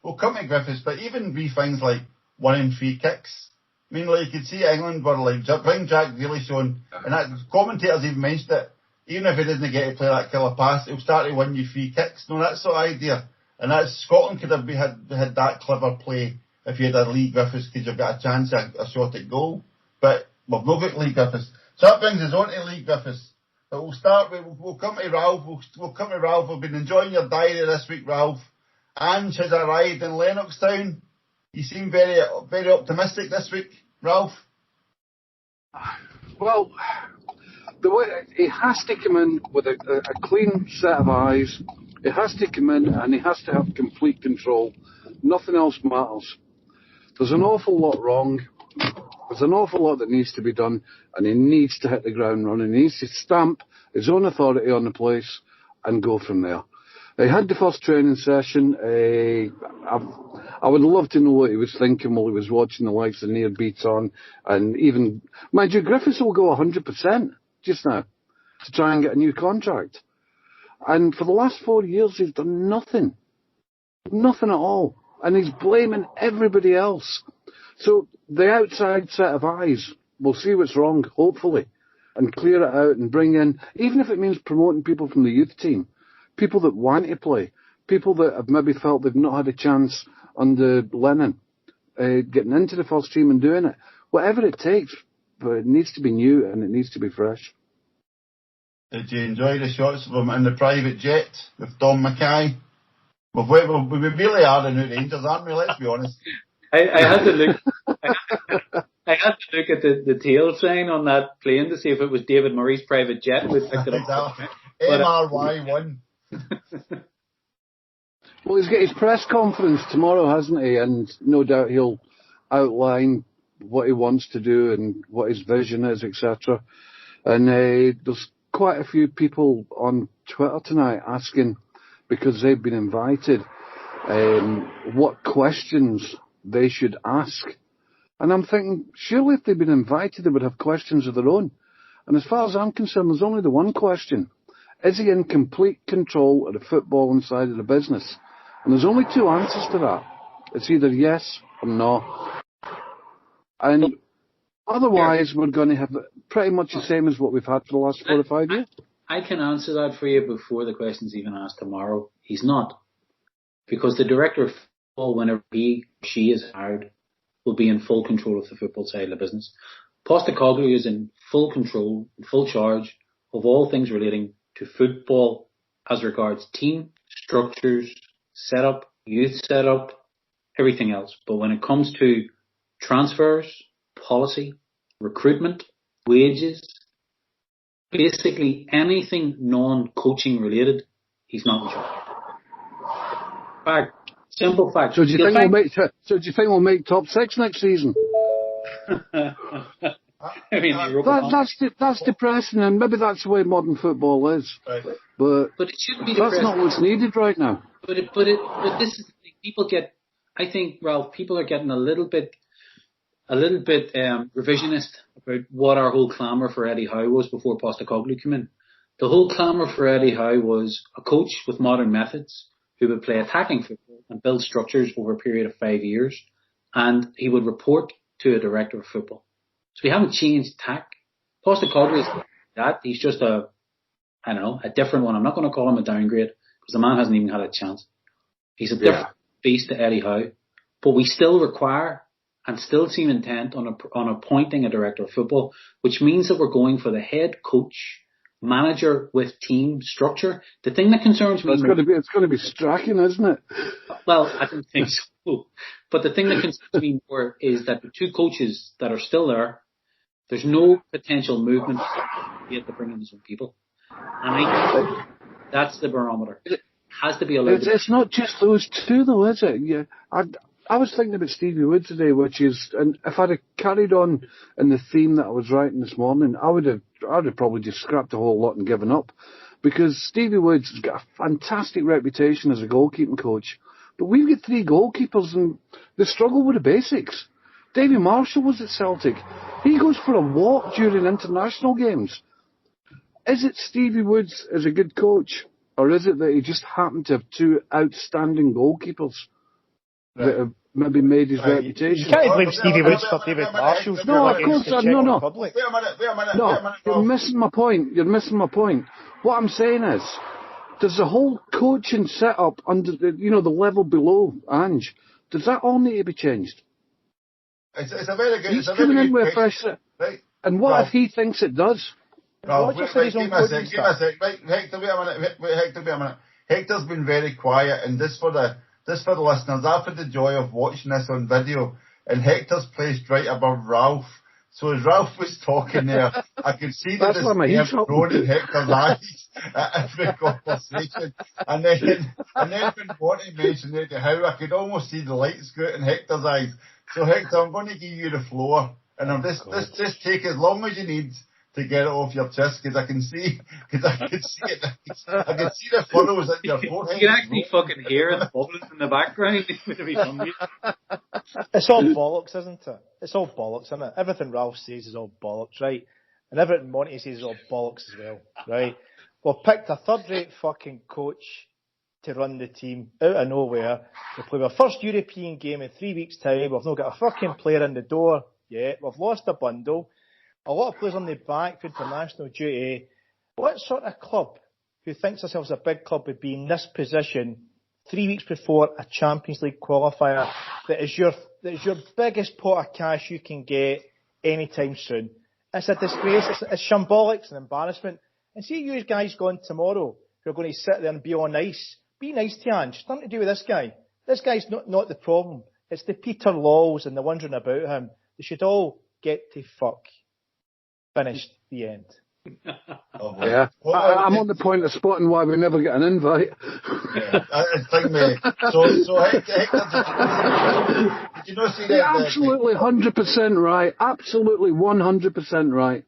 We'll come to Griffiths, but even wee things like 1 and 3 kicks. I mean, like, you could see England were like, bring Jack Grealish on, and that, commentators even mentioned it. Even if he doesn't get to play that killer pass, he'll start to win you 3 kicks. No, that's the idea. And that's, Scotland could have had that clever play if you had a Leigh Griffiths, because you've got a chance at a shot at goal. But we've not got Leigh Griffiths. So that brings us on to Leigh Griffiths. But we'll come to Ralph. We'll come to Ralph. We've been enjoying your diary this week, Ralph. Ange has arrived in Lennoxtown. You seem very, very optimistic this week, Ralph. Well, the way he has to come in with a clean set of eyes. He has to come in and he has to have complete control. Nothing else matters. There's an awful lot wrong. There's an awful lot that needs to be done, and he needs to hit the ground running. He needs to stamp his own authority on the place and go from there. He had the first training session. I would love to know what he was thinking while he was watching the likes of Near Beats on, and even, mind you, Griffiths will go 100% just now to try and get a new contract. And for the last 4 years, he's done nothing. Nothing at all. and he's blaming everybody else. So the outside set of eyes will see what's wrong, hopefully, and clear it out and bring in, even if it means promoting people from the youth team, people that want to play, people that have maybe felt they've not had a chance under Lennon, getting into the first team and doing it. Whatever it takes, but it needs to be new and it needs to be fresh. Did you enjoy the shots of him in the private jet with Dom Mackay? We really are the new Rangers, aren't we? Let's be honest. I had to look. I had to look at the tail sign on that plane to see if it was David Murray's private jet. MRY1. Well, he's got his press conference tomorrow, hasn't he? And no doubt he'll outline what he wants to do and what his vision is, etc. And there's quite a few people on Twitter tonight asking, because they've been invited, what questions they should ask. And I'm thinking, surely if they've been invited, they would have questions of their own. And as far as I'm concerned, there's only the one question. Is he in complete control of the footballing side of the business? And there's only two answers to that. It's either yes or no. And otherwise, we're going to have pretty much the same as what we've had for the last 4 or 5 years. I can answer that for you before the question's even asked tomorrow. He's not. Because the director of football, whenever he or she is hired, will be in full control of the football side of the business. Postecoglou is in full control, in full charge of all things relating to football as regards team, structures, setup, youth setup, everything else. But when it comes to transfers, policy, recruitment, wages, basically anything non-coaching related, he's not in charge. Fact. Simple fact. So do you think we'll make top 6 next season? I mean, that's depressing, and maybe that's the way modern football is. Right. But it shouldn't be that's depressing. not what's needed right now. But this is people get. I think, Ralph, people are getting a little bit revisionist about what our whole clamour for Eddie Howe was before Postecoglou came in. The whole clamour for Eddie Howe was a coach with modern methods who would play attacking football and build structures over a period of 5 years, and he would report to a director of football. So we haven't changed tack. Postecoglou is that. He's just a different one. I'm not going to call him a downgrade because the man hasn't even had a chance. He's a different beast to Eddie Howe. But we still require and still seem intent on appointing a director of football, which means that we're going for the head coach, manager with team structure. The thing that concerns me... It's going to be striking, isn't it? Well, I don't think so. But the thing that concerns me more is that the two coaches that are still there, there's no potential movement yet to bring in some people. And I think that's the barometer. It has to be allowed. It's not just those two, though, is it? Yeah, I was thinking about Stevie Wood today, which is, and if I'd have carried on in the theme that I was writing this morning, I would have probably just scrapped a whole lot and given up, because Stevie Wood's got a fantastic reputation as a goalkeeping coach, but we've got 3 goalkeepers and they struggle with the basics. Davy Marshall was at Celtic. He goes for a walk during international games. Is it Stevie Woods as a good coach, or is it that he just happened to have 2 outstanding goalkeepers that have maybe made his reputation? You can't blame Stevie Woods for David Marshall's. No, of course not. No. Wait a minute. No, you're missing my point. What I'm saying is, does the whole coaching setup under the level below Ange, does that all need to be changed? It's a very good. He's coming in with a fresh set. Right. And what if he thinks it does? Give me a sec. Right, Hector, wait a minute. Hector's been very quiet, and this for the listeners. I've had the joy of watching this on video, and Hector's placed right above Ralph. So as Ralph was talking there, I could see that this grown in Hector's eyes at every conversation. And then when Bonnie mentioned it, how I could almost see the lights go out in Hector's eyes. So Hector, I'm going to give you the floor, and I'm just take as long as you need to get it off your chest, because I can see it. I can see the furrows in your forehead. You can actually fucking hear it bubbling in the background. It's all bollocks, isn't it? It's all bollocks, isn't it? Everything Ralph says is all bollocks, right? And everything Monty says is all bollocks as well, right? We've picked a third-rate fucking coach to run the team out of nowhere. We play our first European game in 3 weeks' time. We've not got a fucking player in the door yet. We've lost a bundle. A lot of players on the back for international duty. What sort of club who thinks themselves a big club would be in this position 3 weeks before a Champions League qualifier that is your biggest pot of cash you can get anytime soon? It's a disgrace. It's shambolic. It's an embarrassment. And see you guys going tomorrow who are going to sit there and be all nice. Be nice to Ange. It's nothing to do with this guy. This guy's not the problem. It's the Peter Laws and the wondering about him. They should all get to fuck. Finished. The end. Yeah. I'm on the point of spotting why we never get an invite. Yeah, I think, mate. So Hector, did you not see that? Absolutely 100% right. Absolutely 100% right.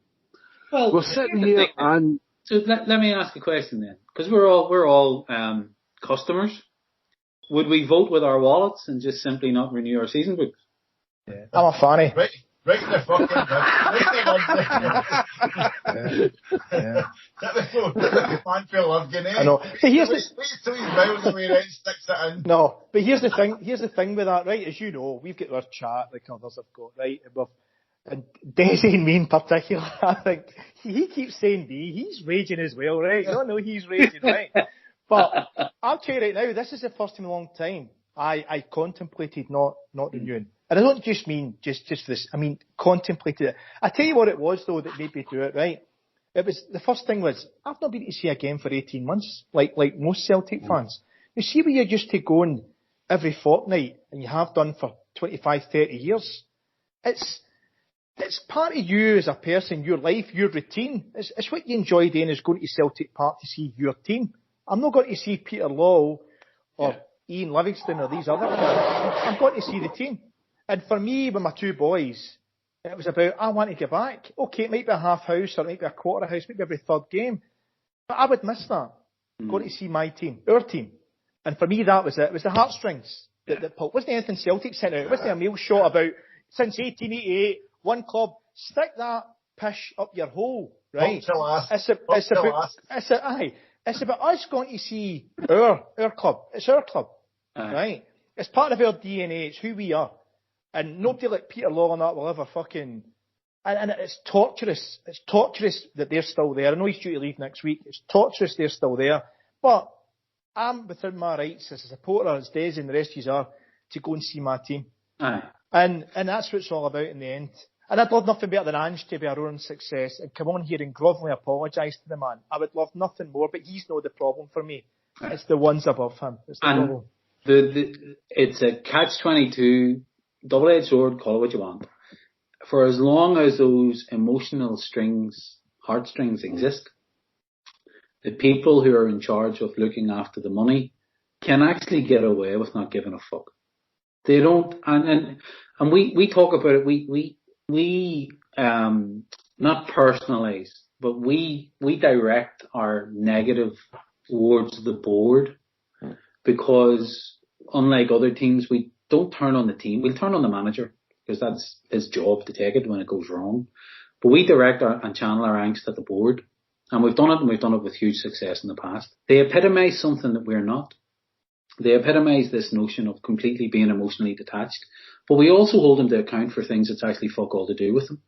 Well, we're sitting here and... So let me ask a question then. Because we're all customers. Would we vote with our wallets and just simply not renew our season books? Yeah. I'm a fanny. Right in the fucking That was so fanfare love, Guinea. I know. But here's wait till he's miles away, right, sticks it in. No, but here's the thing with that, right? As you know, we've got our chat like others have got, right? And Desi and me in particular, I think he keeps saying B, he's raging as well, right? No, he's raging, right? But I'll tell you right now, this is the first time in a long time I contemplated not renewing. And I don't just mean just for this. I mean, contemplated it. I tell you what it was, though, that made me do it, right? It was, the first thing was, I've not been to see a game for 18 months, like most Celtic fans. You see where you're used to going every fortnight, and you have done for 25, 30 years. It's part of you as a person, your life, your routine. It's what you enjoy doing, is going to Celtic Park to see your team. I'm not going to see Peter Law or Ian Livingston or these other guys. I'm going to see the team. And for me, with my two boys, it was about, I want to get back. Okay, it might be a half house or it might be a quarter house, maybe every third game. But I would miss that. Going to see my team, our team. And for me, that was it. It was the heartstrings that pulled. It wasn't anything Celtic sent out. It wasn't a mail shot about, since 1888, one club, stick that pish up your hole, right? It's about us going to see our club. It's our club, right? It's part of our DNA. It's who we are. And nobody like Peter Law and that will ever fucking... And it's torturous. It's torturous that they're still there. I know he's due to leave next week. It's torturous they're still there. But I'm within my rights as a supporter, as Des and the rest of you are, to go and see my team. Aye. And that's what it's all about in the end. And I'd love nothing better than Ange to be our own success and come on here and grovelly apologise to the man. I would love nothing more, but he's not the problem for me. It's the ones above him. It's the problem. It's a catch-22, double-edged sword, call it what you want. For as long as those emotional heartstrings exist, the people who are in charge of looking after the money can actually get away with not giving a fuck. They don't, and we talk about it. We not personalize, but we direct our negative towards the board, because unlike other teams, we don't turn on the team. We'll turn on the manager, because that's his job to take it when it goes wrong. But we direct and channel our angst at the board. And we've done it with huge success in the past. They epitomise something that we're not. They epitomise this notion of completely being emotionally detached. But we also hold them to account for things that's actually fuck all to do with them.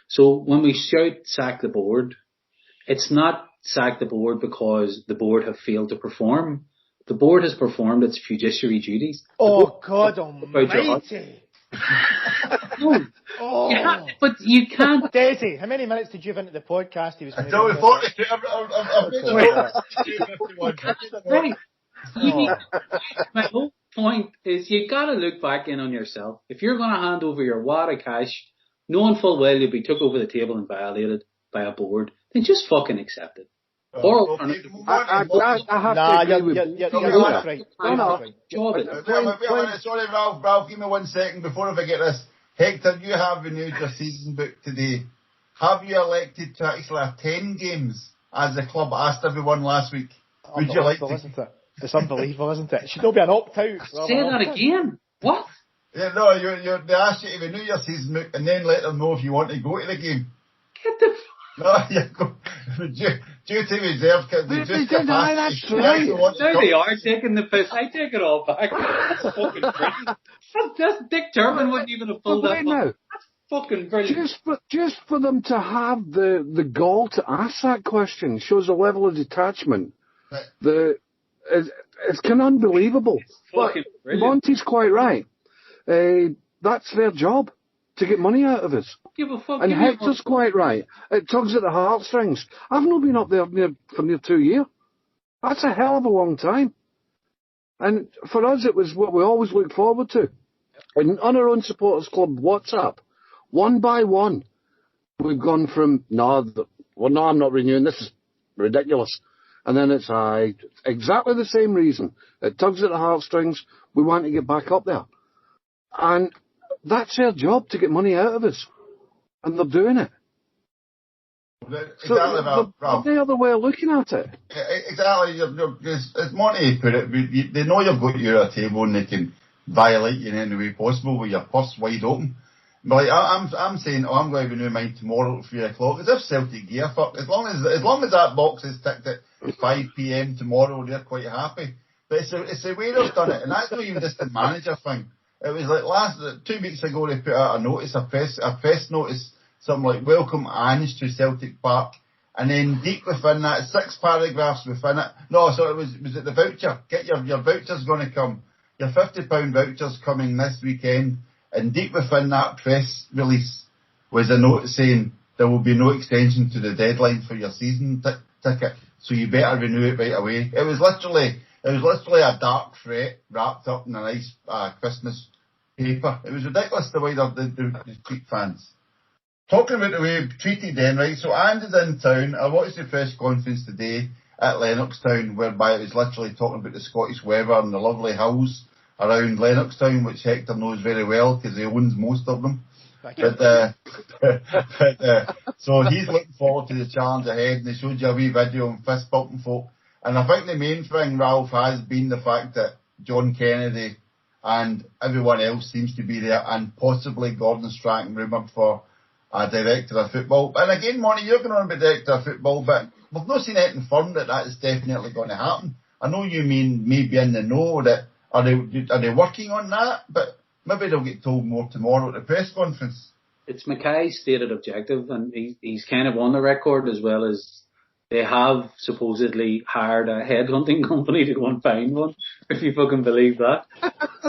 So when we shout sack the board, it's not sack the board because the board have failed to perform. The board has performed its fiduciary duties. Oh, God almighty. No. Oh. But you can't. Desi, how many minutes did you have into the podcast? He was I told you 42. Right. My whole point is you got to look back in on yourself. If you're going to hand over your wad of cash, knowing full well you'll be took over the table and violated by a board, then just fucking accept it. Or I have to agree with you're right. Sorry, Ralph, give me 1 second before I forget this. Hector, you have renewed your season book today. Have you elected to actually attend games as the club asked everyone last week? Would you like to? Isn't it? It's unbelievable, isn't it? It should all be an opt-out. Say that again. What? Yeah, no, they asked you to renew your season book and then let them know if you want to go to the game. Get the No, you go. Duty reserve. They just did, that's right. Now they are taking the piss. I take it all back. That's fucking brilliant. That's Dick Turpin wouldn't even have pulled that now. That's fucking brilliant. Just for them to have the gall to ask that question shows a level of detachment. It's kind of unbelievable. But Monty's quite right. That's their job, to get money out of us. Give a fuck. And Hector's quite right. It tugs at the heartstrings. I've not been up there for near 2 years. That's a hell of a long time. And for us, it was what we always looked forward to. And on our own supporters club WhatsApp, one by one, we've gone from, I'm not renewing, this is ridiculous. And then it's exactly the same reason. It tugs at the heartstrings. We want to get back up there. And that's their job, to get money out of us. And they're doing it. Exactly, the other way of looking at it. Exactly. As Monty put it, they know you've got you at a table and they can violate you in any way possible with your purse wide open. But like, I'm saying, I'm going to renew mine tomorrow at 3 o'clock. As if Celtic gear fuck. As long as that box is ticked at 5 p.m. tomorrow, they're quite happy. But it's the way they've done it, and that's not even just the manager thing. It was like 2 weeks ago they put out a press notice, something like "Welcome Ange to Celtic Park," and then deep within that, 6 paragraphs within it. No, so it was it the voucher? Get your voucher's going to come. Your £50 voucher's coming this weekend. And deep within that press release was a note saying there will be no extension to the deadline for your season ticket, so you better renew it right away. It was literally a dark threat wrapped up in a nice Christmas paper. It was ridiculous the way they treat fans. Talking about the way we treated them, right? So Ange is in town. I watched the press conference today at Lennoxtown, whereby it was literally talking about the Scottish weather and the lovely hills around Lennoxtown, which Hector knows very well because he owns most of them. So he's looking forward to the challenge ahead, and they showed you a wee video of fist bumping folk. And I think the main thing, Ralph, has been the fact that John Kennedy and everyone else seems to be there, and possibly Gordon Strachan rumoured for a director of football. And again, Monty, you're going on about director of football, but we've not seen anything firm that is definitely going to happen. I know you mean maybe in the know that are they working on that, but maybe they'll get told more tomorrow at the press conference. It's Mackay's stated objective, and he's kind of on the record, as well as they have supposedly hired a headhunting company to go and find one, if you fucking believe that.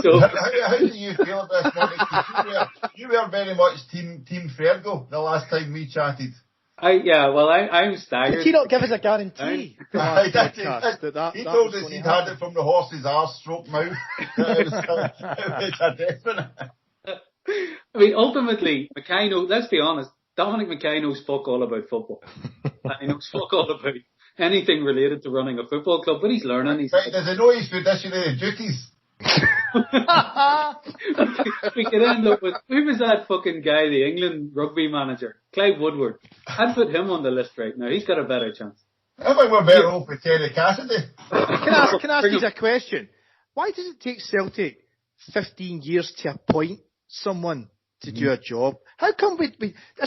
So how do you feel about this, Monty? You were very much Team Fergo the last time we chatted. I'm staggered. Did he not give us a guarantee? He told us he'd had it from the horse's arse stroke mouth. It was a definite. I mean, ultimately, Mackay knows, let's be honest, Dominic Mackay knows fuck all about football. He knows fuck all about anything related to running a football club, but he's learning. Does he know his fiduciary duties? We could end up with, who was that fucking guy, the England rugby manager? Clive Woodward. I'd put him on the list right now. He's got a better chance. I think we're better off with Terry Cassidy. Can I ask you a question? Why does it take Celtic 15 years to appoint someone to do a job? How come is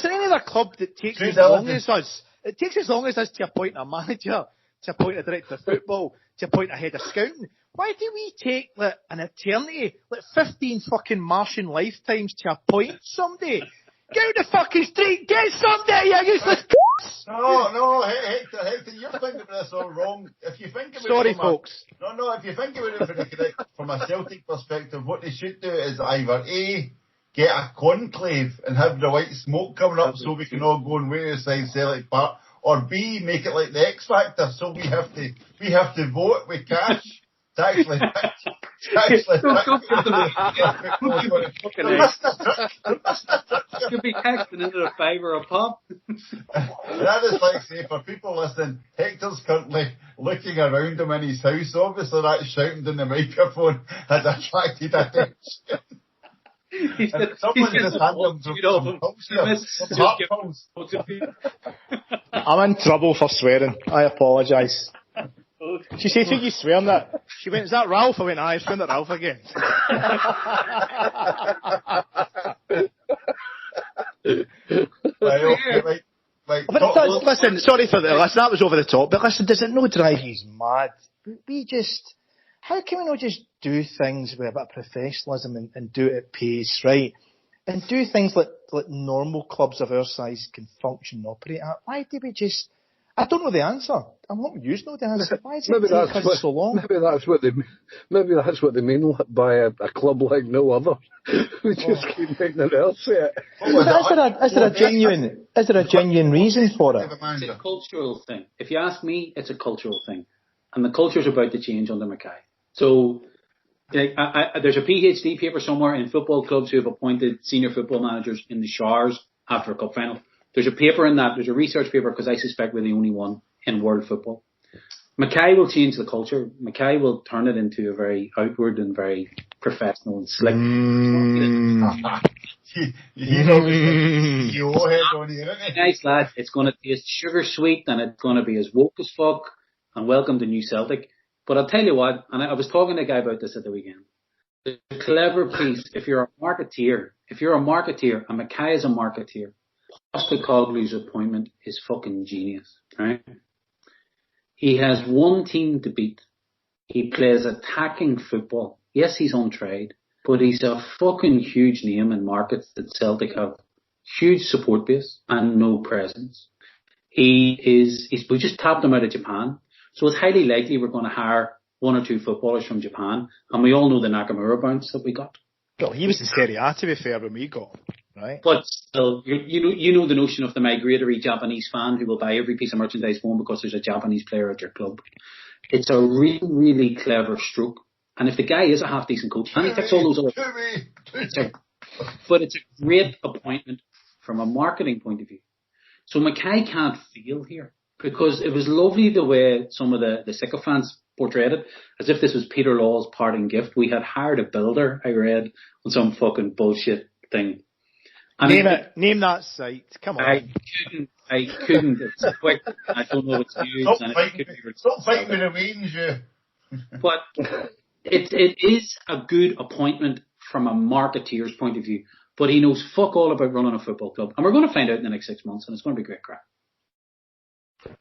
there any other club that takes as long as us? It takes as long as us to appoint a manager, to appoint a director of football, to appoint a head of scouting. Why do we take an eternity, 15 fucking Martian lifetimes to appoint somebody? Get out the fucking street, get somebody, you useless c***s! No, Hector, you're thinking about this all wrong. If you think about folks. If you think about it from a Celtic perspective, what they should do is either A, get a conclave and have the white smoke coming up so we can all go and wait outside Celtic Park, or B, make it like the X Factor, so we have to vote with cash. It's could be texting into a $5 a pop. That is like, say, for people listening, Hector's currently looking around him in his house. Obviously, that shouting in the microphone has attracted attention. Someone just handed him some pulse. I'm in trouble for swearing. I apologise. She said, "Think you swearing that?" She went, "Is that Ralph?" I went, "Aye, swearing at Ralph again." Right, But it does, listen, sorry for that. Listen, that was over the top. But listen, does it not drive you mad? How can we not just do things with a bit of professionalism and do it at pace, right? And do things like normal clubs of our size can function and operate at? Why do we just... I don't know the answer. I'm hoping you know the answer. Why is it taking so long? Maybe that's what they mean by a club like no other. We just keep making it else. Is there a genuine reason for it? It's a cultural thing. If you ask me, it's a cultural thing. And the culture's about to change under Mackay. So there's a PhD paper somewhere in football clubs who have appointed senior football managers in the showers after a cup final. There's a paper in that. There's a research paper because I suspect we're the only one in world football. Mackay will change the culture. Mackay will turn it into a very outward and very professional and slick. Nice lad. It's going to taste sugar sweet and it's going to be as woke as fuck and welcome to New Celtic. But I'll tell you what, and I was talking to a guy about this at the weekend. The clever piece, if you're a marketeer, and Mackay is a marketeer, Postecoglou's appointment is fucking genius, right? He has one team to beat. He plays attacking football. Yes, he's untried, but he's a fucking huge name in markets that Celtic have huge support base and no presence. We just tapped him out of Japan, so it's highly likely we're going to hire one or two footballers from Japan, and we all know the Nakamura bounce that we got. Well, he was in Serie A, to be fair, when we got him, right? But still, you know the notion of the migratory Japanese fan who will buy every piece of merchandise home because there's a Japanese player at your club. It's a really, really clever stroke. And if the guy is a half-decent coach, and he takes all those other... But it's a great appointment from a marketing point of view. So Mackay can't fail here, because it was lovely the way some of the sycophants portrayed it, as if this was Peter Law's parting gift. We had hired a builder, I read, on some fucking bullshit thing. And name that site. Come on. I couldn't. It's quick. I don't know what's used. Stop fighting with the range, you. But it is a good appointment from a marketeer's point of view. But he knows fuck all about running a football club. And we're going to find out in the next 6 months, and it's going to be great crap.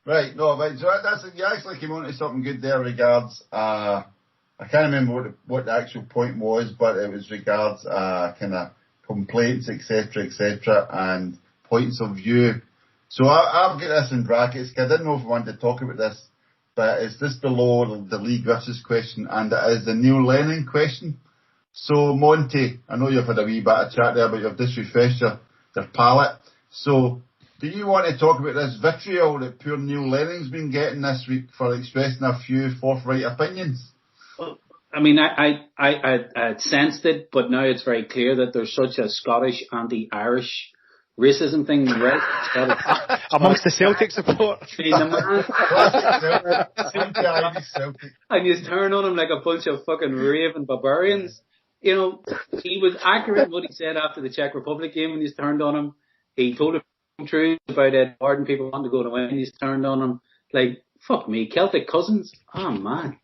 Right, no, right. So you actually came on to something good there regards, I can't remember what the actual point was, but it was regards kind of complaints, etc., and points of view. So I've got this in brackets. I didn't know if I wanted to talk about this, but it's just below the Leigh Griffiths question, and it is the Neil Lennon question. So Monty, I know you've had a wee bit of chat there, but you've just refreshed your palate. So do you want to talk about this vitriol that poor Neil Lennon's been getting this week for expressing a few forthright opinions? Well, I mean, I sensed it, but now it's very clear that there's such a Scottish anti-Irish racism thing right amongst the Celtic support. And you turn on him like a bunch of fucking raving barbarians. You know, he was accurate in what he said after the Czech Republic game when he's turned on him. He told the truth about Ed Harden, people wanting to go to win. He's turned on him. Like, fuck me, Celtic cousins? Oh, man.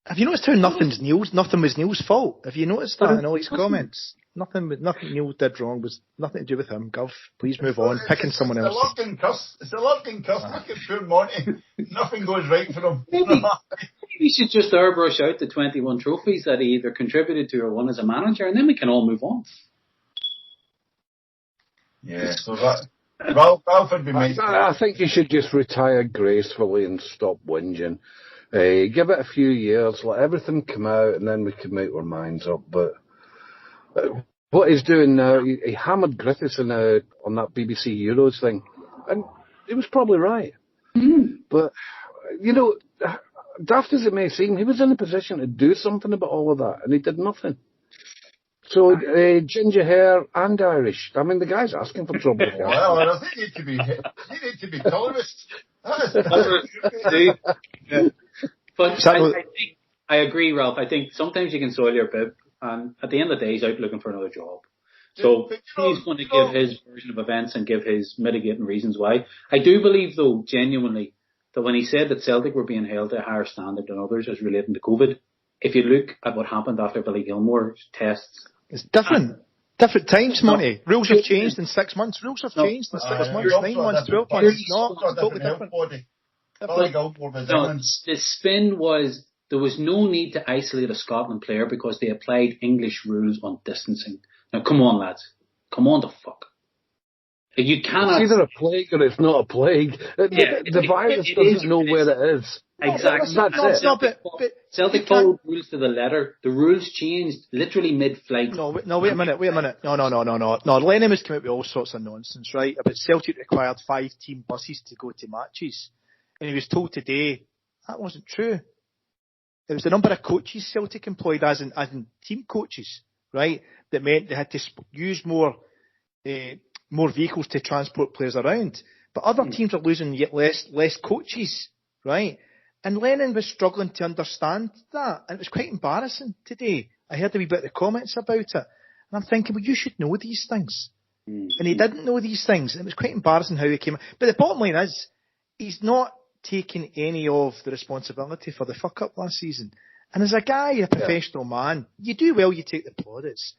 Have you noticed how nothing was Neil's fault? Have you noticed that in all his comments? Nothing Neil did wrong was nothing to do with him. Gov, please move on. Picking someone else. It's a lurking cuss. Look at poor Monty. Nothing goes right for him. Maybe we should just airbrush out the 21 trophies that he either contributed to or won as a manager, and then we can all move on. Yeah, so that... Ralph would be nice. I think you should just retire gracefully and stop whinging. Give it a few years, let everything come out, and then we can make our minds up. But what he's doing now, he hammered Griffiths on that BBC Euros thing, and he was probably right. Mm. But, you know, daft as it may seem, he was in a position to do something about all of that, and he did nothing. So, ginger hair and Irish. I mean, the guy's asking for trouble. Well, I think you need to be colorist. But I agree, Ralph. I think sometimes you can soil your bib, and at the end of the day, he's out looking for another job. So he's going to give his version of events and give his mitigating reasons why. I do believe, though, genuinely, that when he said that Celtic were being held to a higher standard than others as relating to COVID, if you look at what happened after Billy Gilmore's tests, it's different. Different times, Monty. Rules have changed in 6 months. Rules have changed in 6 months, 9 months, 12 months. No, totally different. The spin was there was no need to isolate a Scotland player because they applied English rules on distancing. Now, come on, lads. Come on the fuck. You cannot. It's either a plague or it's not a plague. The virus doesn't know where it is. Exactly. But Celtic followed rules to the letter. The rules changed literally mid-flight. No, wait a minute. No. Lennon was coming up with all sorts of nonsense, right? About Celtic required 5 team buses to go to matches. And he was told today that wasn't true. There was the number of coaches Celtic employed as in team coaches, right? That meant they had to use more vehicles to transport players around. But other teams are losing yet less coaches, right? And Lennon was struggling to understand that. And it was quite embarrassing today. I heard a wee bit of the comments about it. And I'm thinking, well, you should know these things. And he didn't know these things. And it was quite embarrassing how he came. But the bottom line is, he's not taking any of the responsibility for the fuck-up last season. And as a guy, a professional man, you do well, you take the plaudits.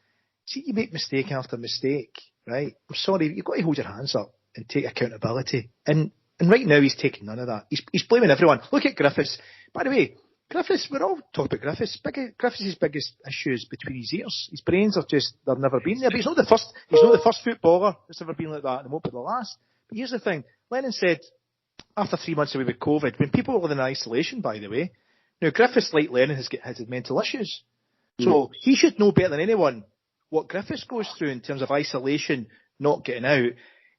See, you make mistake after mistake, right? I'm sorry, you've got to hold your hands up and take accountability. And right now, he's taking none of that. He's blaming everyone. Look at Griffiths. By the way, Griffiths, we're all talking about Griffiths. Griffiths' biggest issues between his ears. His brains are just, they've never been there. But he's not the first footballer that's ever been like that, and it won't be the last. But here's the thing. Lennon said, after 3 months away with COVID, when people were in isolation, by the way, now Griffiths, like Lennon, has mental issues. So he should know better than anyone what Griffiths goes through in terms of isolation, not getting out.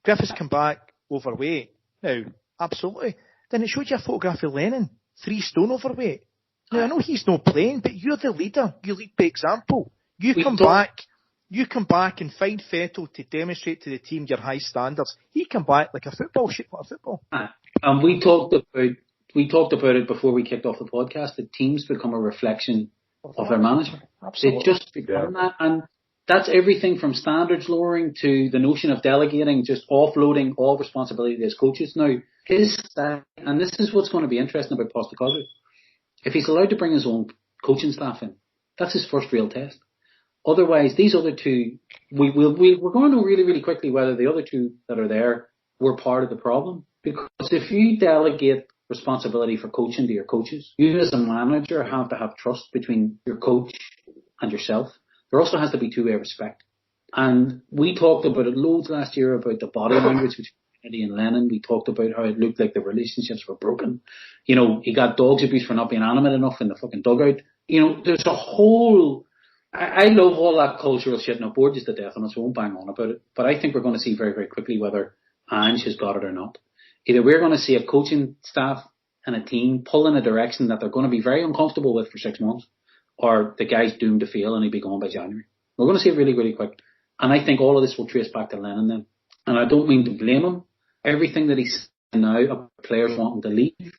Griffiths come back overweight. Now, absolutely. Then it showed you a photograph of Lennon, 3 stone overweight. Now, I know he's not playing, but you're the leader. You lead by example. You come back and find Fettel to demonstrate to the team your high standards. He come back like a football, shit like a football. And we talked about it before we kicked off the podcast, that teams become a reflection of their manager. Absolutely. They just become that. And that's everything from standards lowering to the notion of delegating, just offloading all responsibility to his coaches. Now, and this is what's going to be interesting about Postecoglou. If he's allowed to bring his own coaching staff in, that's his first real test. Otherwise, these other two, we're going to know really, really quickly whether the other two that are there were part of the problem. Because if you delegate responsibility for coaching to your coaches, you as a manager have to have trust between your coach and yourself. There also has to be two-way respect. And we talked about it loads last year about the body language between Eddie and Lennon. We talked about how it looked like the relationships were broken. You know, he got dogs abuse for not being animate enough in the fucking dugout. You know, there's a whole... I love all that cultural shit and I bored you to death on it, so I won't bang on about it. But I think we're going to see very, very quickly whether Ange has got it or not. Either we're going to see a coaching staff and a team pull in a direction that they're going to be very uncomfortable with for 6 months, or the guy's doomed to fail and he'll be gone by January. We're going to see it really, really quick. And I think all of this will trace back to Lennon then. And I don't mean to blame him. Everything that he's saying now about players wanting to leave,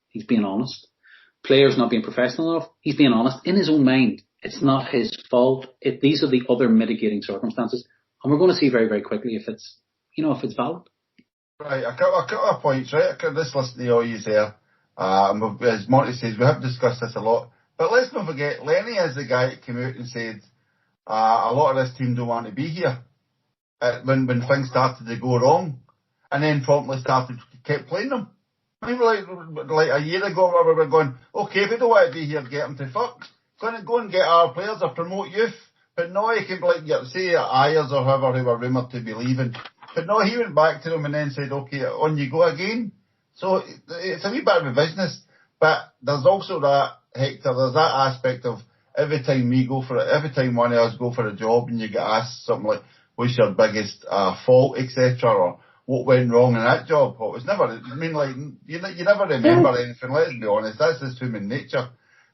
he's being honest. Players not being professional enough, he's being honest in his own mind. It's not his fault. These are the other mitigating circumstances. And we're going to see very, very quickly if it's valid. Right, a couple of points, right? Let's listen to all you there. As Monty says, we have discussed this a lot. But let's not forget, Lenny is the guy that came out and said, a lot of this team don't want to be here. When things started to go wrong. And then promptly kept playing them. I mean, like a year ago, we were going, okay, if we don't want to be here, get them to fuck. Go and get our players or promote youth. But no, he can, say Ayers or whoever who were rumoured to be leaving. But no, he went back to them and then said, okay, on you go again. So it's a wee bit of a business. But there's also that, Hector, there's that aspect of every time one of us go for a job and you get asked something like, what's your biggest fault, etc., or what went wrong in that job? Well, it was never, you never remember anything, let's be honest. That's just human nature.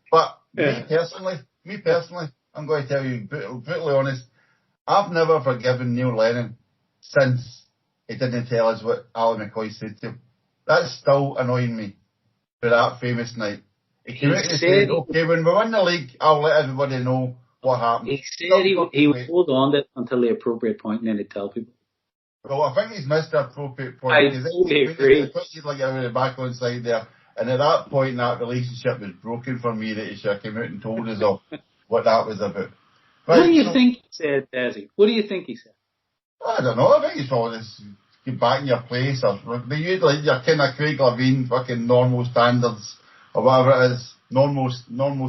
But me personally, I'm going to tell you, brutally honest, I've never forgiven Neil Lennon since he didn't tell us what Alan McCoy said to him. That's still annoying me for that famous night. He came out and said, okay, when we win the league, I'll let everybody know what happened. He said he would hold on to it until the appropriate point and then he'd tell people. Well, I think he's missed the appropriate point. I totally agree. He puts like out the back on side there. And at that point, that relationship was broken for me that he should have come out and told us of what that was about. What do you think he said, Desi? What do you think he said? I don't know. I think he's probably just get back in your place, or they use like your kind of Craig Levein fucking normal standards or whatever it is. Normal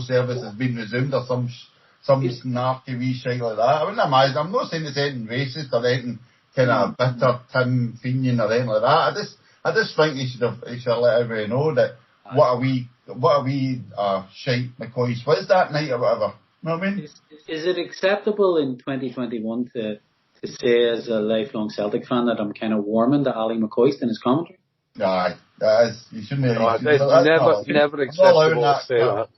service has been resumed, or some snarky wee shit like that. I wouldn't imagine. I'm not saying it's anything racist or anything kind of bitter Tim Fenian or anything like that. I just think he should let everybody know that what a wee shite McCoy's was that night or whatever. You know what I mean? Is it acceptable in 2021 to say as a lifelong Celtic fan that I'm kind of warming to Ali McCoist in his commentary? Aye, that is. You shouldn't. Never acceptable to say that.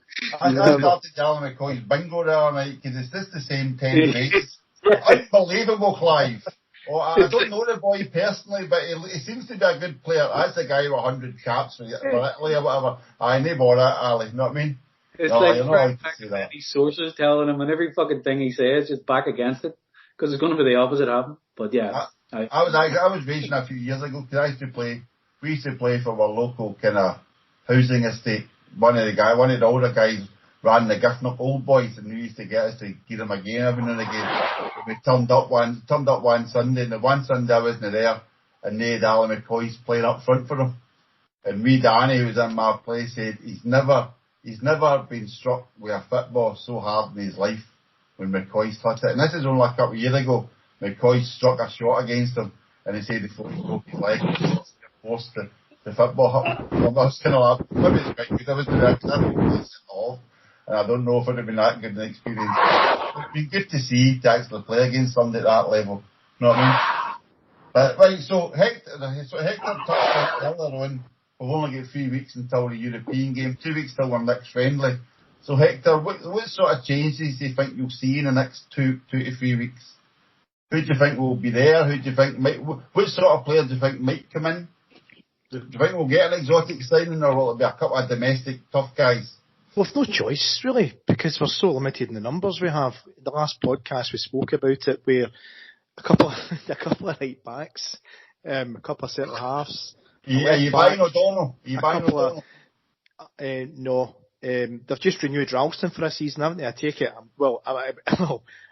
I started telling McCoy's bingo the other night because it's just the same 10 races. Unbelievable, Clive. I don't know the boy personally, but he seems to be a good player. That's the guy with 100 caps for Italy or whatever. I ain't bought that, Ali. You know what I mean? It's like these sources telling him, and every fucking thing he says, just back against it, because it's going to be the opposite happen. But yeah, I was raging a few years ago because we used to play for our local kind of housing estate. One of the older guys ran the Giffnock Old Boys, and we used to get us to give them a game every now and again. We turned up one Sunday, and the one Sunday I wasn't there, and they had Alan McCoy's playing up front for them. And Danny, who was in my place, said he's never been struck with a football so hard in his life when McCoy's touched it. And this is only a couple of years ago. McCoy struck a shot against him, and he said he broke his leg, forced the football up. I was kind of like, maybe it's quite good. I wasn't there because I didn't play at all. And I don't know if it would have been that good an experience. It's been good to see to actually play against somebody at that level. You know what I mean? But, right, so Hector touched on earlier on. We've only got 3 weeks until the European game, 2 weeks till we're next friendly. So Hector, what sort of changes do you think you'll see in the next 2 to 3 weeks? Who do you think will be there? Who do you think what sort of player do you think might come in? Do you think we'll get an exotic signing, or will it be a couple of domestic tough guys? Well, we've no choice, really, because we're so limited in the numbers we have. The last podcast we spoke about it, where a couple of right backs, a couple of centre halves. Are you buying O'Donnell? No. They've just renewed Ralston for a season, haven't they? I take it.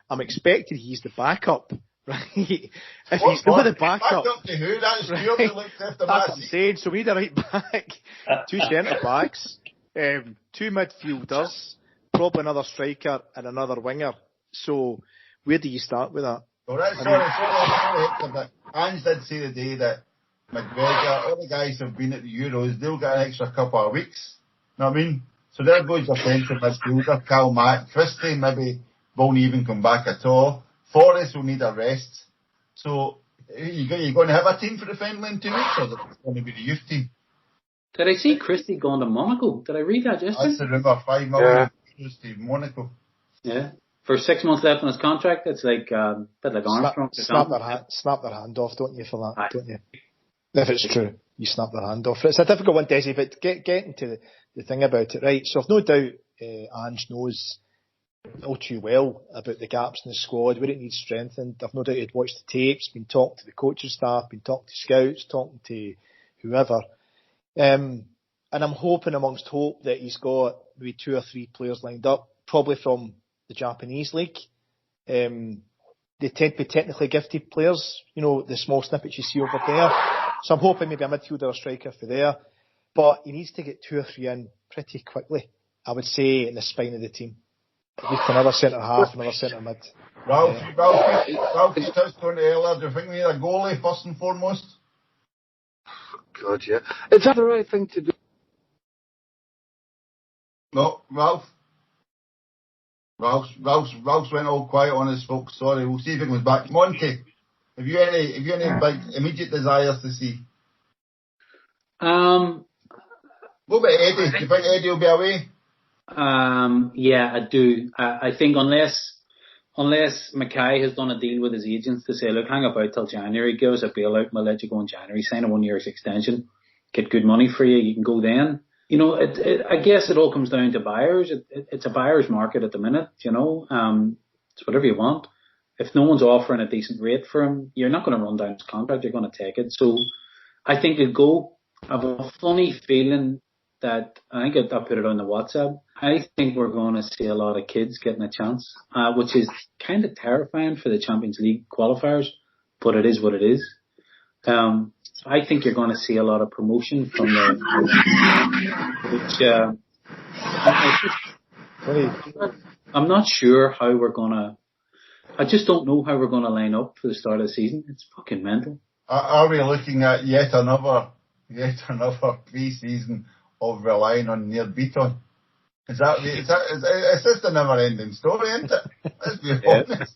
I'm expecting he's the backup, right? If he's not the backup to who? That's right. That's what I'm saying. So we need a right back, 2 centre backs, 2 midfielders, probably another striker and another winger. So where do you start with that? All right, sorry, but Ange did say today that McGregor, all the guys who have been at the Euros, they'll get an extra couple of weeks. You know what I mean? So there goes your central midfielder, Cal Mack. Christie maybe won't even come back at all. Forrest will need a rest. So are you going to have a team for the friendly in 2 weeks, or is it going to be the youth team? Did I see Christie going to Monaco? Did I read that yesterday? That's the rumour, €5 million to Monaco. Yeah. For 6 months left on his contract, it's like a bit like Armstrong. Snap their hand off, don't you, for that, don't you? If it's true, you snap their hand off. It's a difficult one, Desi, but getting to the thing about it, right? So I've no doubt Ange knows all too well about the gaps in the squad, where it needs strengthened. I've no doubt he'd watched the tapes, been talking to the coaching staff, been talking to scouts, talking to whoever. And I'm hoping amongst hope that he's got maybe 2 or 3 players lined up, probably from the Japanese league. They tend to be technically gifted players, you know, the small snippets you see over there. So I'm hoping maybe a midfielder or striker for there. But he needs to get 2 or 3 in pretty quickly, I would say, in the spine of the team. At least another centre half, another centre mid. Ralph touched on it earlier. Do you think we need a goalie first and foremost? God, yeah. Is that the right thing to do? No, Ralph's went all quiet on us, folks. Sorry, we'll see if he comes back. Monty, have you any big immediate desires to see? What about Eddie? Do you think Eddie will be away? Yeah, I do. I think unless Mackay has done a deal with his agents to say, look, hang about till January, give us a bailout, we'll let you go in January, sign a 1 year's extension, get good money for you, you can go then. You know, I guess it all comes down to buyers. It's a buyer's market at the minute, you know. It's whatever you want. If no one's offering a decent rate for him, you're not going to run down his contract, you're going to take it. So I think he'll go. I have a funny feeling that I think I put it on the WhatsApp. I think we're going to see a lot of kids getting a chance, which is kind of terrifying for the Champions League qualifiers, but it is what it is. I think you're going to see a lot of promotion from I'm not sure how we're going to. I just don't know how we're going to line up for the start of the season. It's fucking mental. Are we looking at yet another pre-season of relying on near beaton? Is it's just a never-ending story, isn't it? Let's be honest.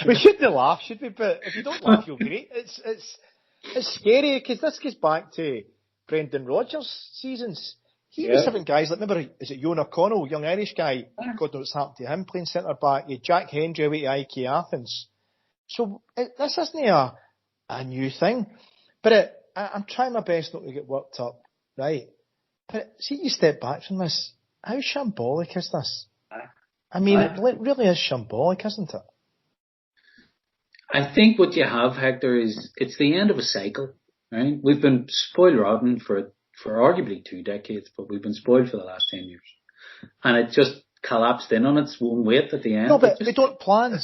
We shouldn't laugh, should we? But if you don't laugh, you'll great. It's scary because this goes back to Brendan Rodgers' seasons. He was having guys like, remember, is it Ewan O'Connell, young Irish guy? God knows what's happened to him, playing centre back. You had Jack Hendry away to IK Athens. So this isn't a new thing. But I'm trying my best not to get worked up, right? But see, you step back from this. How shambolic is this? I mean, it really is shambolic, isn't it? I think what you have, Hector, is it's the end of a cycle, right? We've been spoiled rotten for arguably 2 decades, but we've been spoiled for the last 10 years. And it just collapsed in on its own weight at the end. No, but we don't plan.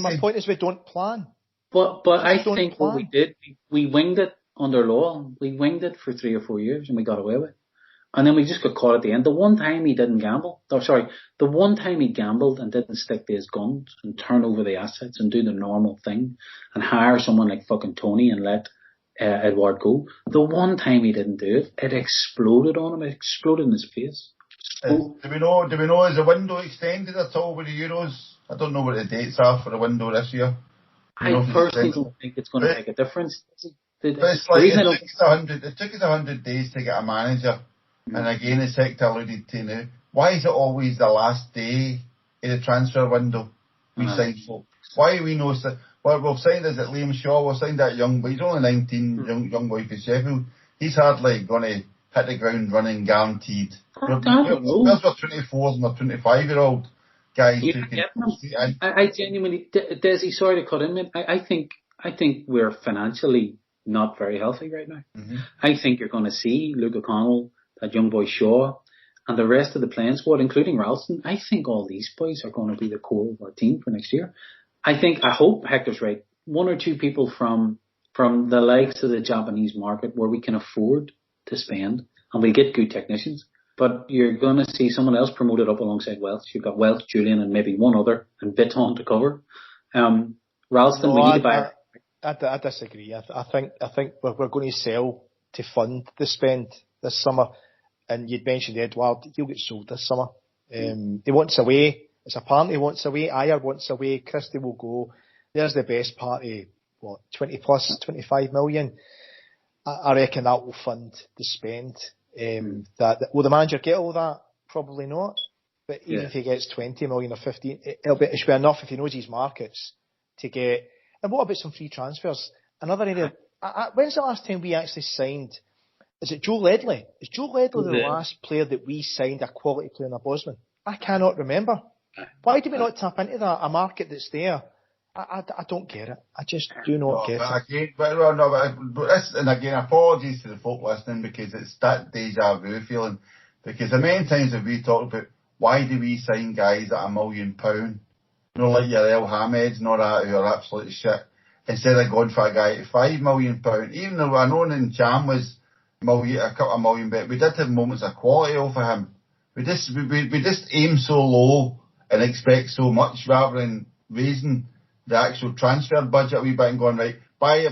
My point is we don't plan. But I think what we did, we winged it under Lowell. We winged it for 3 or 4 years and we got away with it. And then we just got caught at the end. The one time he didn't gamble, the one time he gambled and didn't stick to his guns and turn over the assets and do the normal thing and hire someone like fucking Tony and let Edward go. The one time he didn't do it, it exploded on him. It exploded in his face. Do we know is the window extended at all with the Euros? I don't know what the dates are for the window this year. I personally don't think it's going to make a difference. But it's like it took us 100 days to get a manager. And again, as Hector alluded to now, why is it always the last day in the transfer window we sign folk? Why are we no... Well, we've signed, is it Liam Shaw? We've signed that young boy. He's only 19, young boy for Sheffield. He's hardly going to hit the ground running guaranteed. There's our 24s and our 25-year-old guys who can... I genuinely... Desi, sorry to cut in, man. I think we're financially not very healthy right now. Mm-hmm. I think you're going to see Luke O'Connell, that young boy Shaw, and the rest of the playing squad, including Ralston. I think all these boys are going to be the core of our team for next year. I hope Hector's right. 1 or 2 people from the likes of the Japanese market where we can afford to spend, and we get good technicians. But you're going to see someone else promoted up alongside Welch. You've got Welch, Julian, and maybe one other, and Bitton to cover. Ralston, we need to buy. I disagree. I think we're going to sell to fund the spend this summer. And you'd mentioned Edward, he'll get sold this summer. He wants away. It's apparent he wants away. Ayer wants away. Christie will go. There's the best party. 20 plus, 25 million. I reckon that will fund the spend. Will the manager get all that? Probably not. But even if he gets 20 million or 15, it should be enough if he knows his markets to get. And what about some free transfers? Another area. When's the last time we actually signed? Is it Joe Ledley? Is Joe Ledley the last player that we signed, a quality player in a Bosman? I cannot remember. Why do we not tap into that? A market that's there. I don't get it. I just do not get it. And again, apologies to the folk listening because it's that deja vu feeling. Because the many times that we talked about why do we sign guys at £1 million? You know, like your El Hameds and all that who are absolute shit. Instead of going for a guy at £5 million. Even though I know Cham was a couple of million, but we did have moments of quality over him. We just aim so low and expect so much rather than raising the actual transfer budget a wee bit and going, right, buy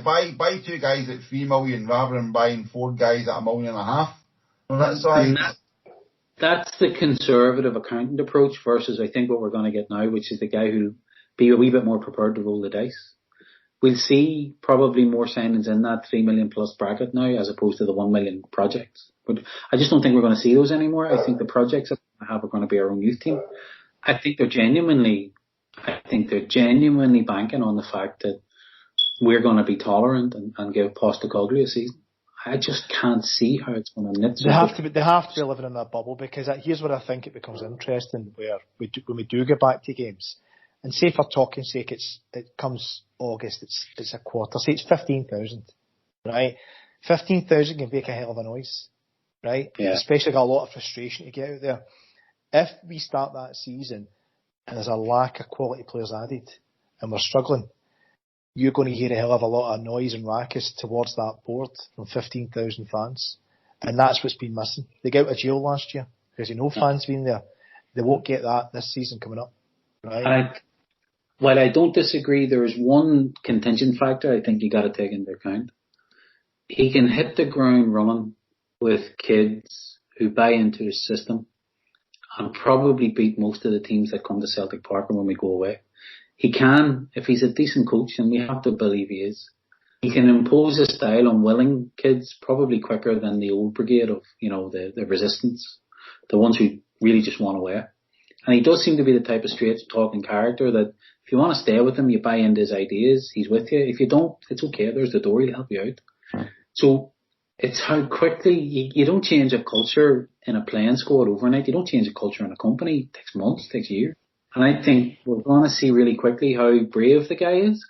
2 guys at 3 million rather than buying 4 guys at £1.5 million. Well, that's the conservative accountant approach versus I think what we're going to get now, which is the guy who'll be a wee bit more prepared to roll the dice. We'll see probably more signings in that 3 million plus bracket now as opposed to the 1 million projects. But I just don't think we're going to see those anymore. I think the projects that we have are going to be our own youth team. I think they're genuinely banking on the fact that we're going to be tolerant and give Postecoglou a season. I just can't see how it's going to knit. They have to be living in that bubble because here's where I think it becomes interesting where when we do get back to games. And say for talking's sake, it comes August, it's a quarter. Say it's 15,000, right? 15,000 can make a hell of a noise. right? Yeah. Especially got a lot of frustration to get out there. If we start that season and there's a lack of quality players added and we're struggling, you're going to hear a hell of a lot of noise and ruckus towards that board from 15,000 fans. And that's what's been missing. They got out of jail last year because no fans been there. They won't get that this season coming up. Right? While I don't disagree, there is one contingent factor I think you got to take into account. He can hit the ground running with kids who buy into his system and probably beat most of the teams that come to Celtic Park when we go away. He can, if he's a decent coach, and we have to believe he is, he can impose a style on willing kids probably quicker than the old brigade of, the resistance, the ones who really just want away. And he does seem to be the type of straight talking character that if you want to stay with him, you buy into his ideas, he's with you. If you don't, it's okay, there's the door, he'll help you out. So it's how quickly you don't change a culture in a playing squad overnight. You don't change a culture in a company. It takes months, it takes years. And I think we're going to see really quickly how brave the guy is.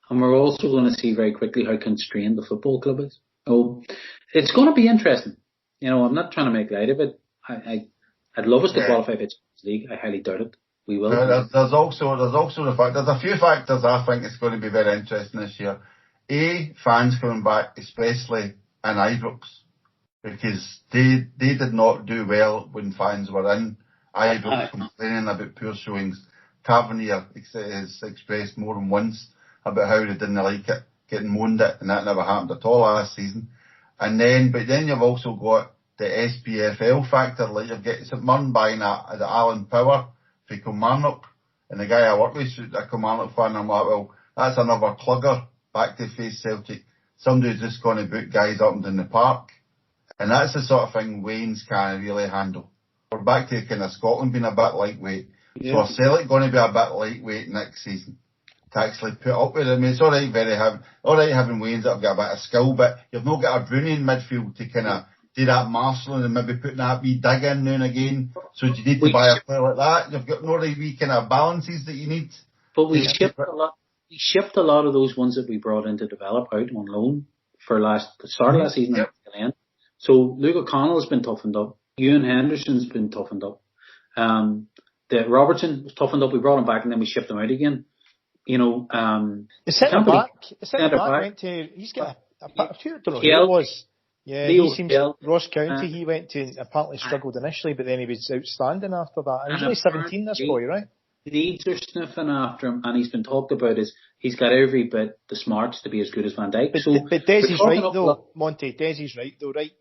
And we're also going to see very quickly how constrained the football club is. So it's going to be interesting. I'm not trying to make light of it. I'd love us to qualify for the Champions League. I highly doubt it. We will. There's also the fact, there's a few factors I think it's going to be very interesting this year. Fans coming back, especially in Ibrox, because they did not do well when fans were in Ibrox complaining about poor showings. Tavernier has expressed more than once about how they didn't like it, getting moaned at, and that never happened at all last season. But then you've also got the SPFL factor, like you've got St Mirren buying the Alan Power for Kilmarnock, and the guy I work with is a Kilmarnock fan. I'm like, well, that's another clugger back to face Celtic. Somebody's just going to boot guys up and down the park, and that's the sort of thing Wayne's can't really handle. We're back to kind of Scotland being a bit lightweight. Yeah. So are Celtic going to be a bit lightweight next season to actually put up with it? I mean, it's all right having Wayne's that have got a bit of skill, but you've not got a Bruni in midfield to kind of do that marshalling and maybe putting that wee dig in now and again. So do you need to buy a player like that? You've got no right wee kind of balances that you need. But we shipped a lot. We shipped a lot of those ones that we brought in to develop out on loan for the start of last season. Yep. End. So Luke O'Connell's been toughened up. Ewan Henderson's been toughened up. The Robertson was toughened up. We brought him back and then we shipped him out again. The centre back went to. He's got I don't know who it was. Yeah, he seems Ross County. He went to and apparently struggled initially, but then he was outstanding after that. And he's only 17, this boy, right? Leeds are sniffing after him, and he's been talked about as he's got every bit the smarts to be as good as Van Dijk. But Desi's right though, Monty. Desi's right though, right?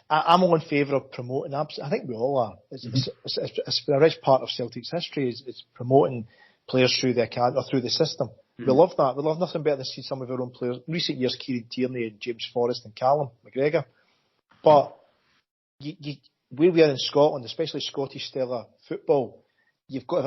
I'm all in favour of promoting. I think we all are. It's a rich part of Celtic's history is promoting players through the academy or through the system. We love that. We love nothing better than see some of our own players. In recent years, Kieran Tierney and James Forrest and Callum McGregor. But where we are in Scotland, especially Scottish style of football, you can't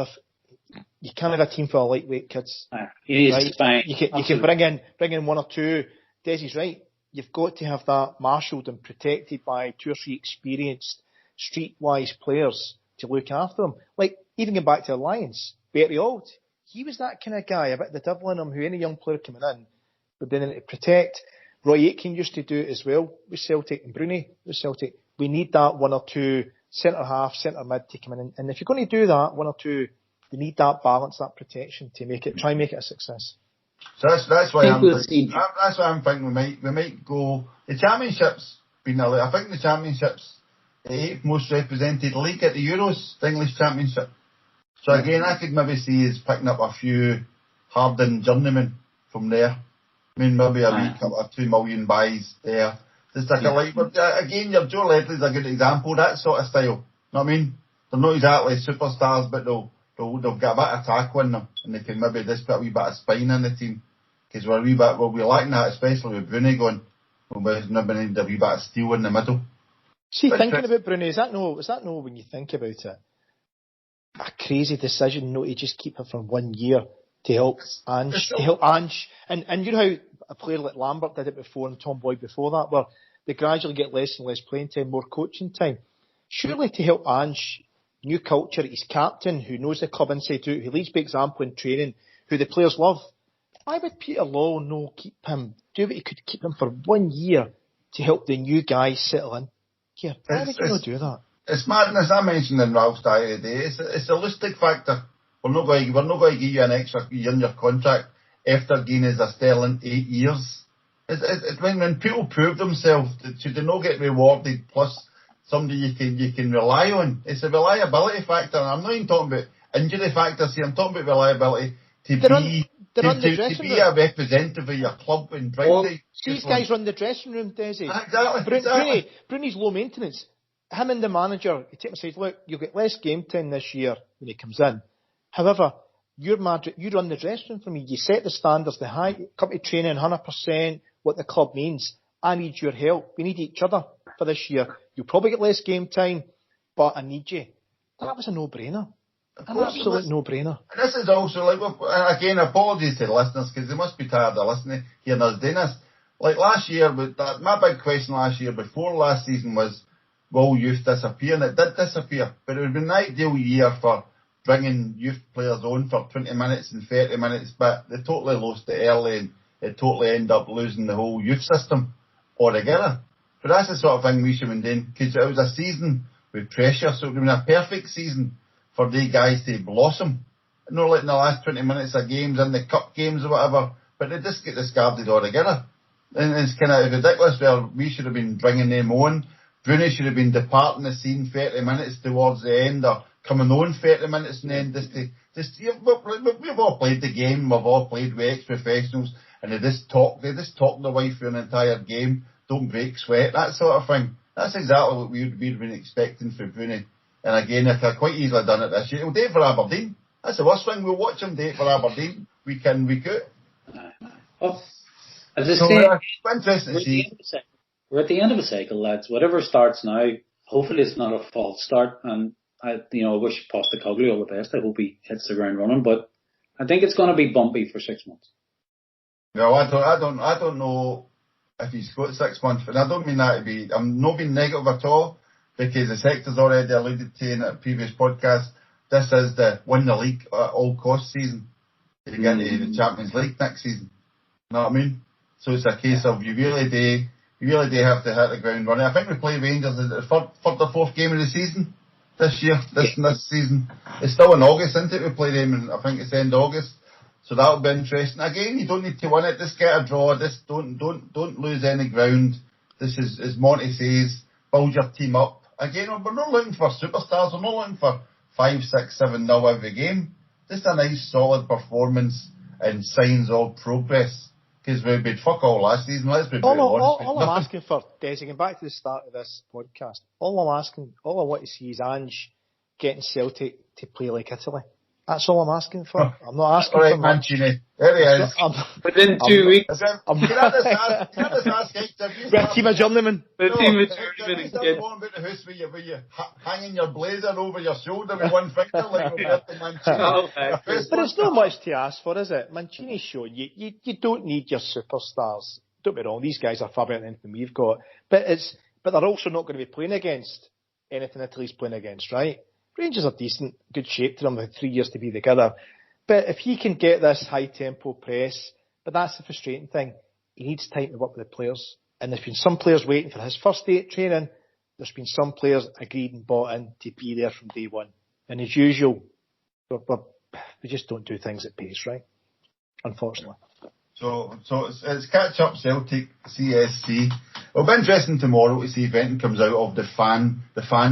have a team full of lightweight kids. Right? You can bring in one or two. Desi's right. You've got to have that marshalled and protected by 2 or 3 experienced streetwise players to look after them. Like even going back to the Lions, Bertie Auld. He was that kind of guy, a bit the devil in him, who any young player coming in would then to protect. Roy Aitken used to do it as well with Celtic and Bruni with Celtic. We need that 1 or 2 centre-half, centre-mid to come in. And if you're going to do that, 1 or 2, you need that balance, that protection to try and make it a success. So that's why I'm thinking we might go. The Championship's been I think the Championship's the 8th most represented league at the Euros, the English Championship. So again, I could maybe see us picking up a few hardened journeymen from there. I mean, maybe a week of 2 million buys there. Just like again, your Joe Ledley's a good example, that sort of style. You know what I mean? They're not exactly superstars, but they've got a bit of tackle in them, and they can maybe just put a wee bit of spine in the team. Because we're lacking that, especially with Bruni going. We've maybe need a wee bit of steel in the middle. See, thinking about Bruni, is that no when you think about it, a crazy decision not to just keep him for 1 year to help Ange. And you know how a player like Lambert did it before and Tom Boyd before that, where they gradually get less and less playing time, more coaching time. Surely to help Ange, new culture, he's captain, who knows the club inside out, who leads by example in training, who the players love. Why would Peter Law do what he could keep him for 1 year to help the new guys settle in. Yeah, why would you not do that? It's madness. I mentioned in Ralph's diary today. It's a holistic factor. We're not going to give you an extra year in your contract after gaining as a sterling 8 years. It's when people prove themselves, should they not get rewarded plus somebody you can rely on? It's a reliability factor. And I'm not even talking about injury factors here. I'm talking about reliability to be a representative of your club and drive. These guys run the dressing room, Desi. Exactly. Bruni's low maintenance. Him and the manager, he takes him and says, look, you'll get less game time this year when he comes in. However, you run the dressing room for me. You set the standards, the high, come to training 100%, what the club means. I need your help. We need each other for this year. You'll probably get less game time, but I need you. That was a no-brainer. An absolute no-brainer. And this is also, like, again, apologies to the listeners, because they must be tired of listening, hearing us doing this. Like last year, my big question last year, before last season, was, will youth disappear? And it did disappear. But it would have been an ideal year for bringing youth players on for 20 minutes and 30 minutes, but they totally lost it early and it totally ended up losing the whole youth system altogether. But that's the sort of thing we should have been doing, because it was a season with pressure, so it would have been a perfect season for the guys to blossom. Not like in the last 20 minutes of games, in the cup games or whatever, but they just get discarded altogether. And it's kind of ridiculous where we should have been bringing them on. Bruni should have been departing the scene 30 minutes towards the end, or coming on 30 minutes and then we've all played the game, we've all played with ex-professionals, and they just talk their way through an entire game, don't break sweat, that sort of thing. That's exactly what we'd been expecting for Bruni. And again, if I quite easily done it this year, he'll do it for Aberdeen. That's the worst thing, we'll watch him do it for Aberdeen, week in, week out. As I say, interesting to see. We're at the end of a cycle, lads. Whatever starts now, hopefully it's not a false start. And I wish Postecoglou all the best. I hope he hits the ground running. But I think it's going to be bumpy for 6 months. No, I don't know if he's got 6 months, and I don't mean that to be. I'm not being negative at all, because the sector's already alluded to in a previous podcast. This is the win the league at all cost season to get into the Champions League next season. You know what I mean? So it's a case of you really do have to hit the ground running. I think we play Rangers in the third or fourth game of the season this year, this season. It's still in August, isn't it? We play them in, I think it's end August. So that'll be interesting. Again, you don't need to win it. Just get a draw. Just don't lose any ground. This is, as Monty says, build your team up. Again, we're not looking for superstars. We're not looking for 5, 6, 7-0 every game. Just a nice solid performance and signs of progress. Because we did fuck all last season, let's be honest. All I'm asking for, Des, going back to the start of this podcast, all I want to see is Ange getting Celtic to play like Italy. That's all I'm asking for. I'm not asking for much. Mancini. There he is. Within 2 weeks. Can I just ask, team of journeymen. The team of journeymen. You're going about the house where you hanging your blazer over your shoulder with one finger like Roberto Mancini. But it's not much to ask for, is it? Mancini's showing you don't need your superstars. Don't be wrong, these guys are far better than anything we've got. But they're also not going to be playing against anything Italy's playing against, right? Rangers are decent, good shape to them with 3 years to be together. But if he can get this high-tempo press, but that's the frustrating thing, he needs time to work with the players. And there's been some players waiting for his first day at training. There's been some players agreed and bought in to be there from day one. And as usual, we just don't do things at pace, right? Unfortunately. So it's catch up Celtic CSC. It'll be interesting tomorrow to see if anything comes out of the fan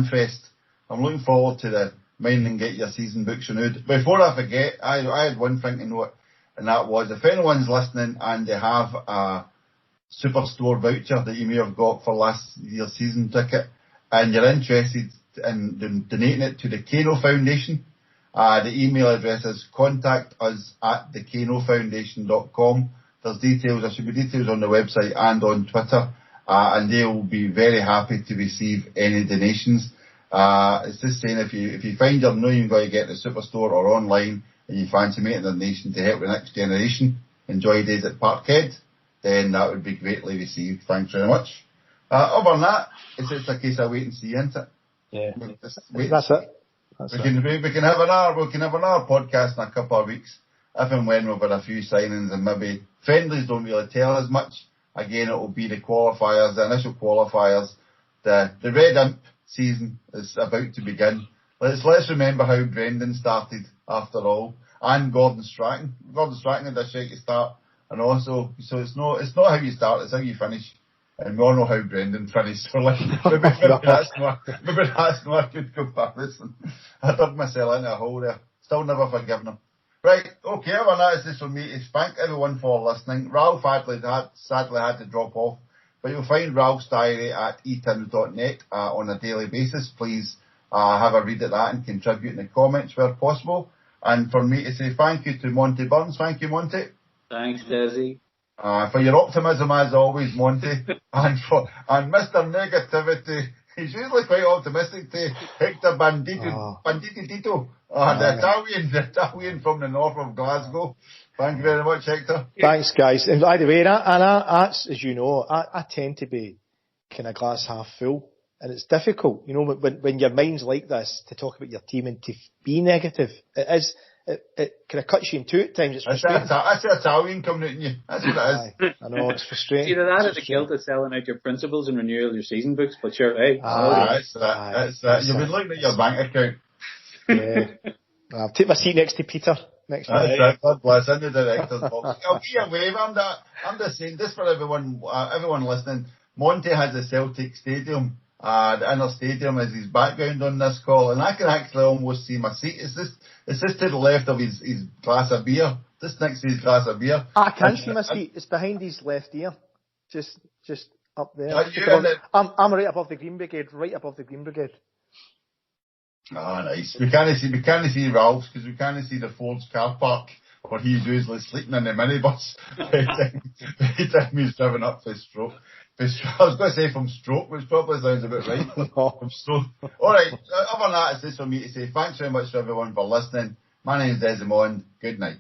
fest. I'm looking forward to the mind and get your season books renewed. Before I forget, I had one thing to note, and that was if anyone's listening and they have a Superstore voucher that you may have got for last year's season ticket, and you're interested in donating it to the Kano Foundation, the email address is contact@thekanofoundation.com. There should be details on the website and on Twitter, and they will be very happy to receive any donations. It's just saying if you find you're not even going to get the Superstore or online and you fancy making a donation to help the next generation enjoy days at Parkhead, then that would be greatly received. Thanks very much. Other than that, it's just a case of wait and see, isn't it? Yeah. That's it. We can have another podcast in a couple of weeks, if and when we've had a few signings, and maybe friendlies don't really tell as much, again, it will be the qualifiers, the initial qualifiers. The Red Imp season is about to begin. Let's remember how Brendan started, after all, and Gordon Strachan. Gordon Strachan had a shaky start, and also, so it's not how you start, it's how you finish. And we all know how Brendan finished, so like, maybe that's not a good comparison. I dug myself into a hole there. Still never forgiven him. Right, okay, everyone, that is this for me. Thank everyone for listening. Ralph sadly had to drop off, but you'll find Ralph's diary at etims.net on a daily basis. Please have a read at that and contribute in the comments where possible. And for me to say thank you to Monty Burns. Thank you, Monty. Thanks, Desi. For your optimism as always, Monty. and Mr. Negativity. He's usually quite optimistic to Hector Banditito, the Italian from the north of Glasgow. Thank you very much, Hector. Thanks, guys. And by the way, that's, as you know, I tend to be kind of glass half full. And it's difficult, you know, when your mind's like this, to talk about your team and to be negative. It kind of cuts you in two at times. It's frustrating. That's the Italian coming out in you. That's what it is. I know, it's frustrating. Either that or the guilt of selling out your principals and renewal of your season books, but sure, hey. That's that. You've been looking at your bank account. Yeah. I'll take my seat next to Peter. That's right. God bless. In the director's box. I'll give you a wave. I'm just saying this for everyone listening. Monty has a Celtic stadium. The inner stadium is his background on this call, and I can actually almost see my seat. Is this to the left of his glass of beer? Just next to his glass of beer. I can see my seat. It's behind his left ear. Just up there. I'm right above the Green Brigade. Right above the Green Brigade. Nice. We can't see Ralph's because we can't see the Ford's car park where he's usually sleeping in the minibus every time he's driven up for stroke. I was going to say from stroke, which probably sounds a bit right. From stroke. Alright, other than that, it's this for me to say thanks very much to everyone for listening. My name is Desmond. Good night.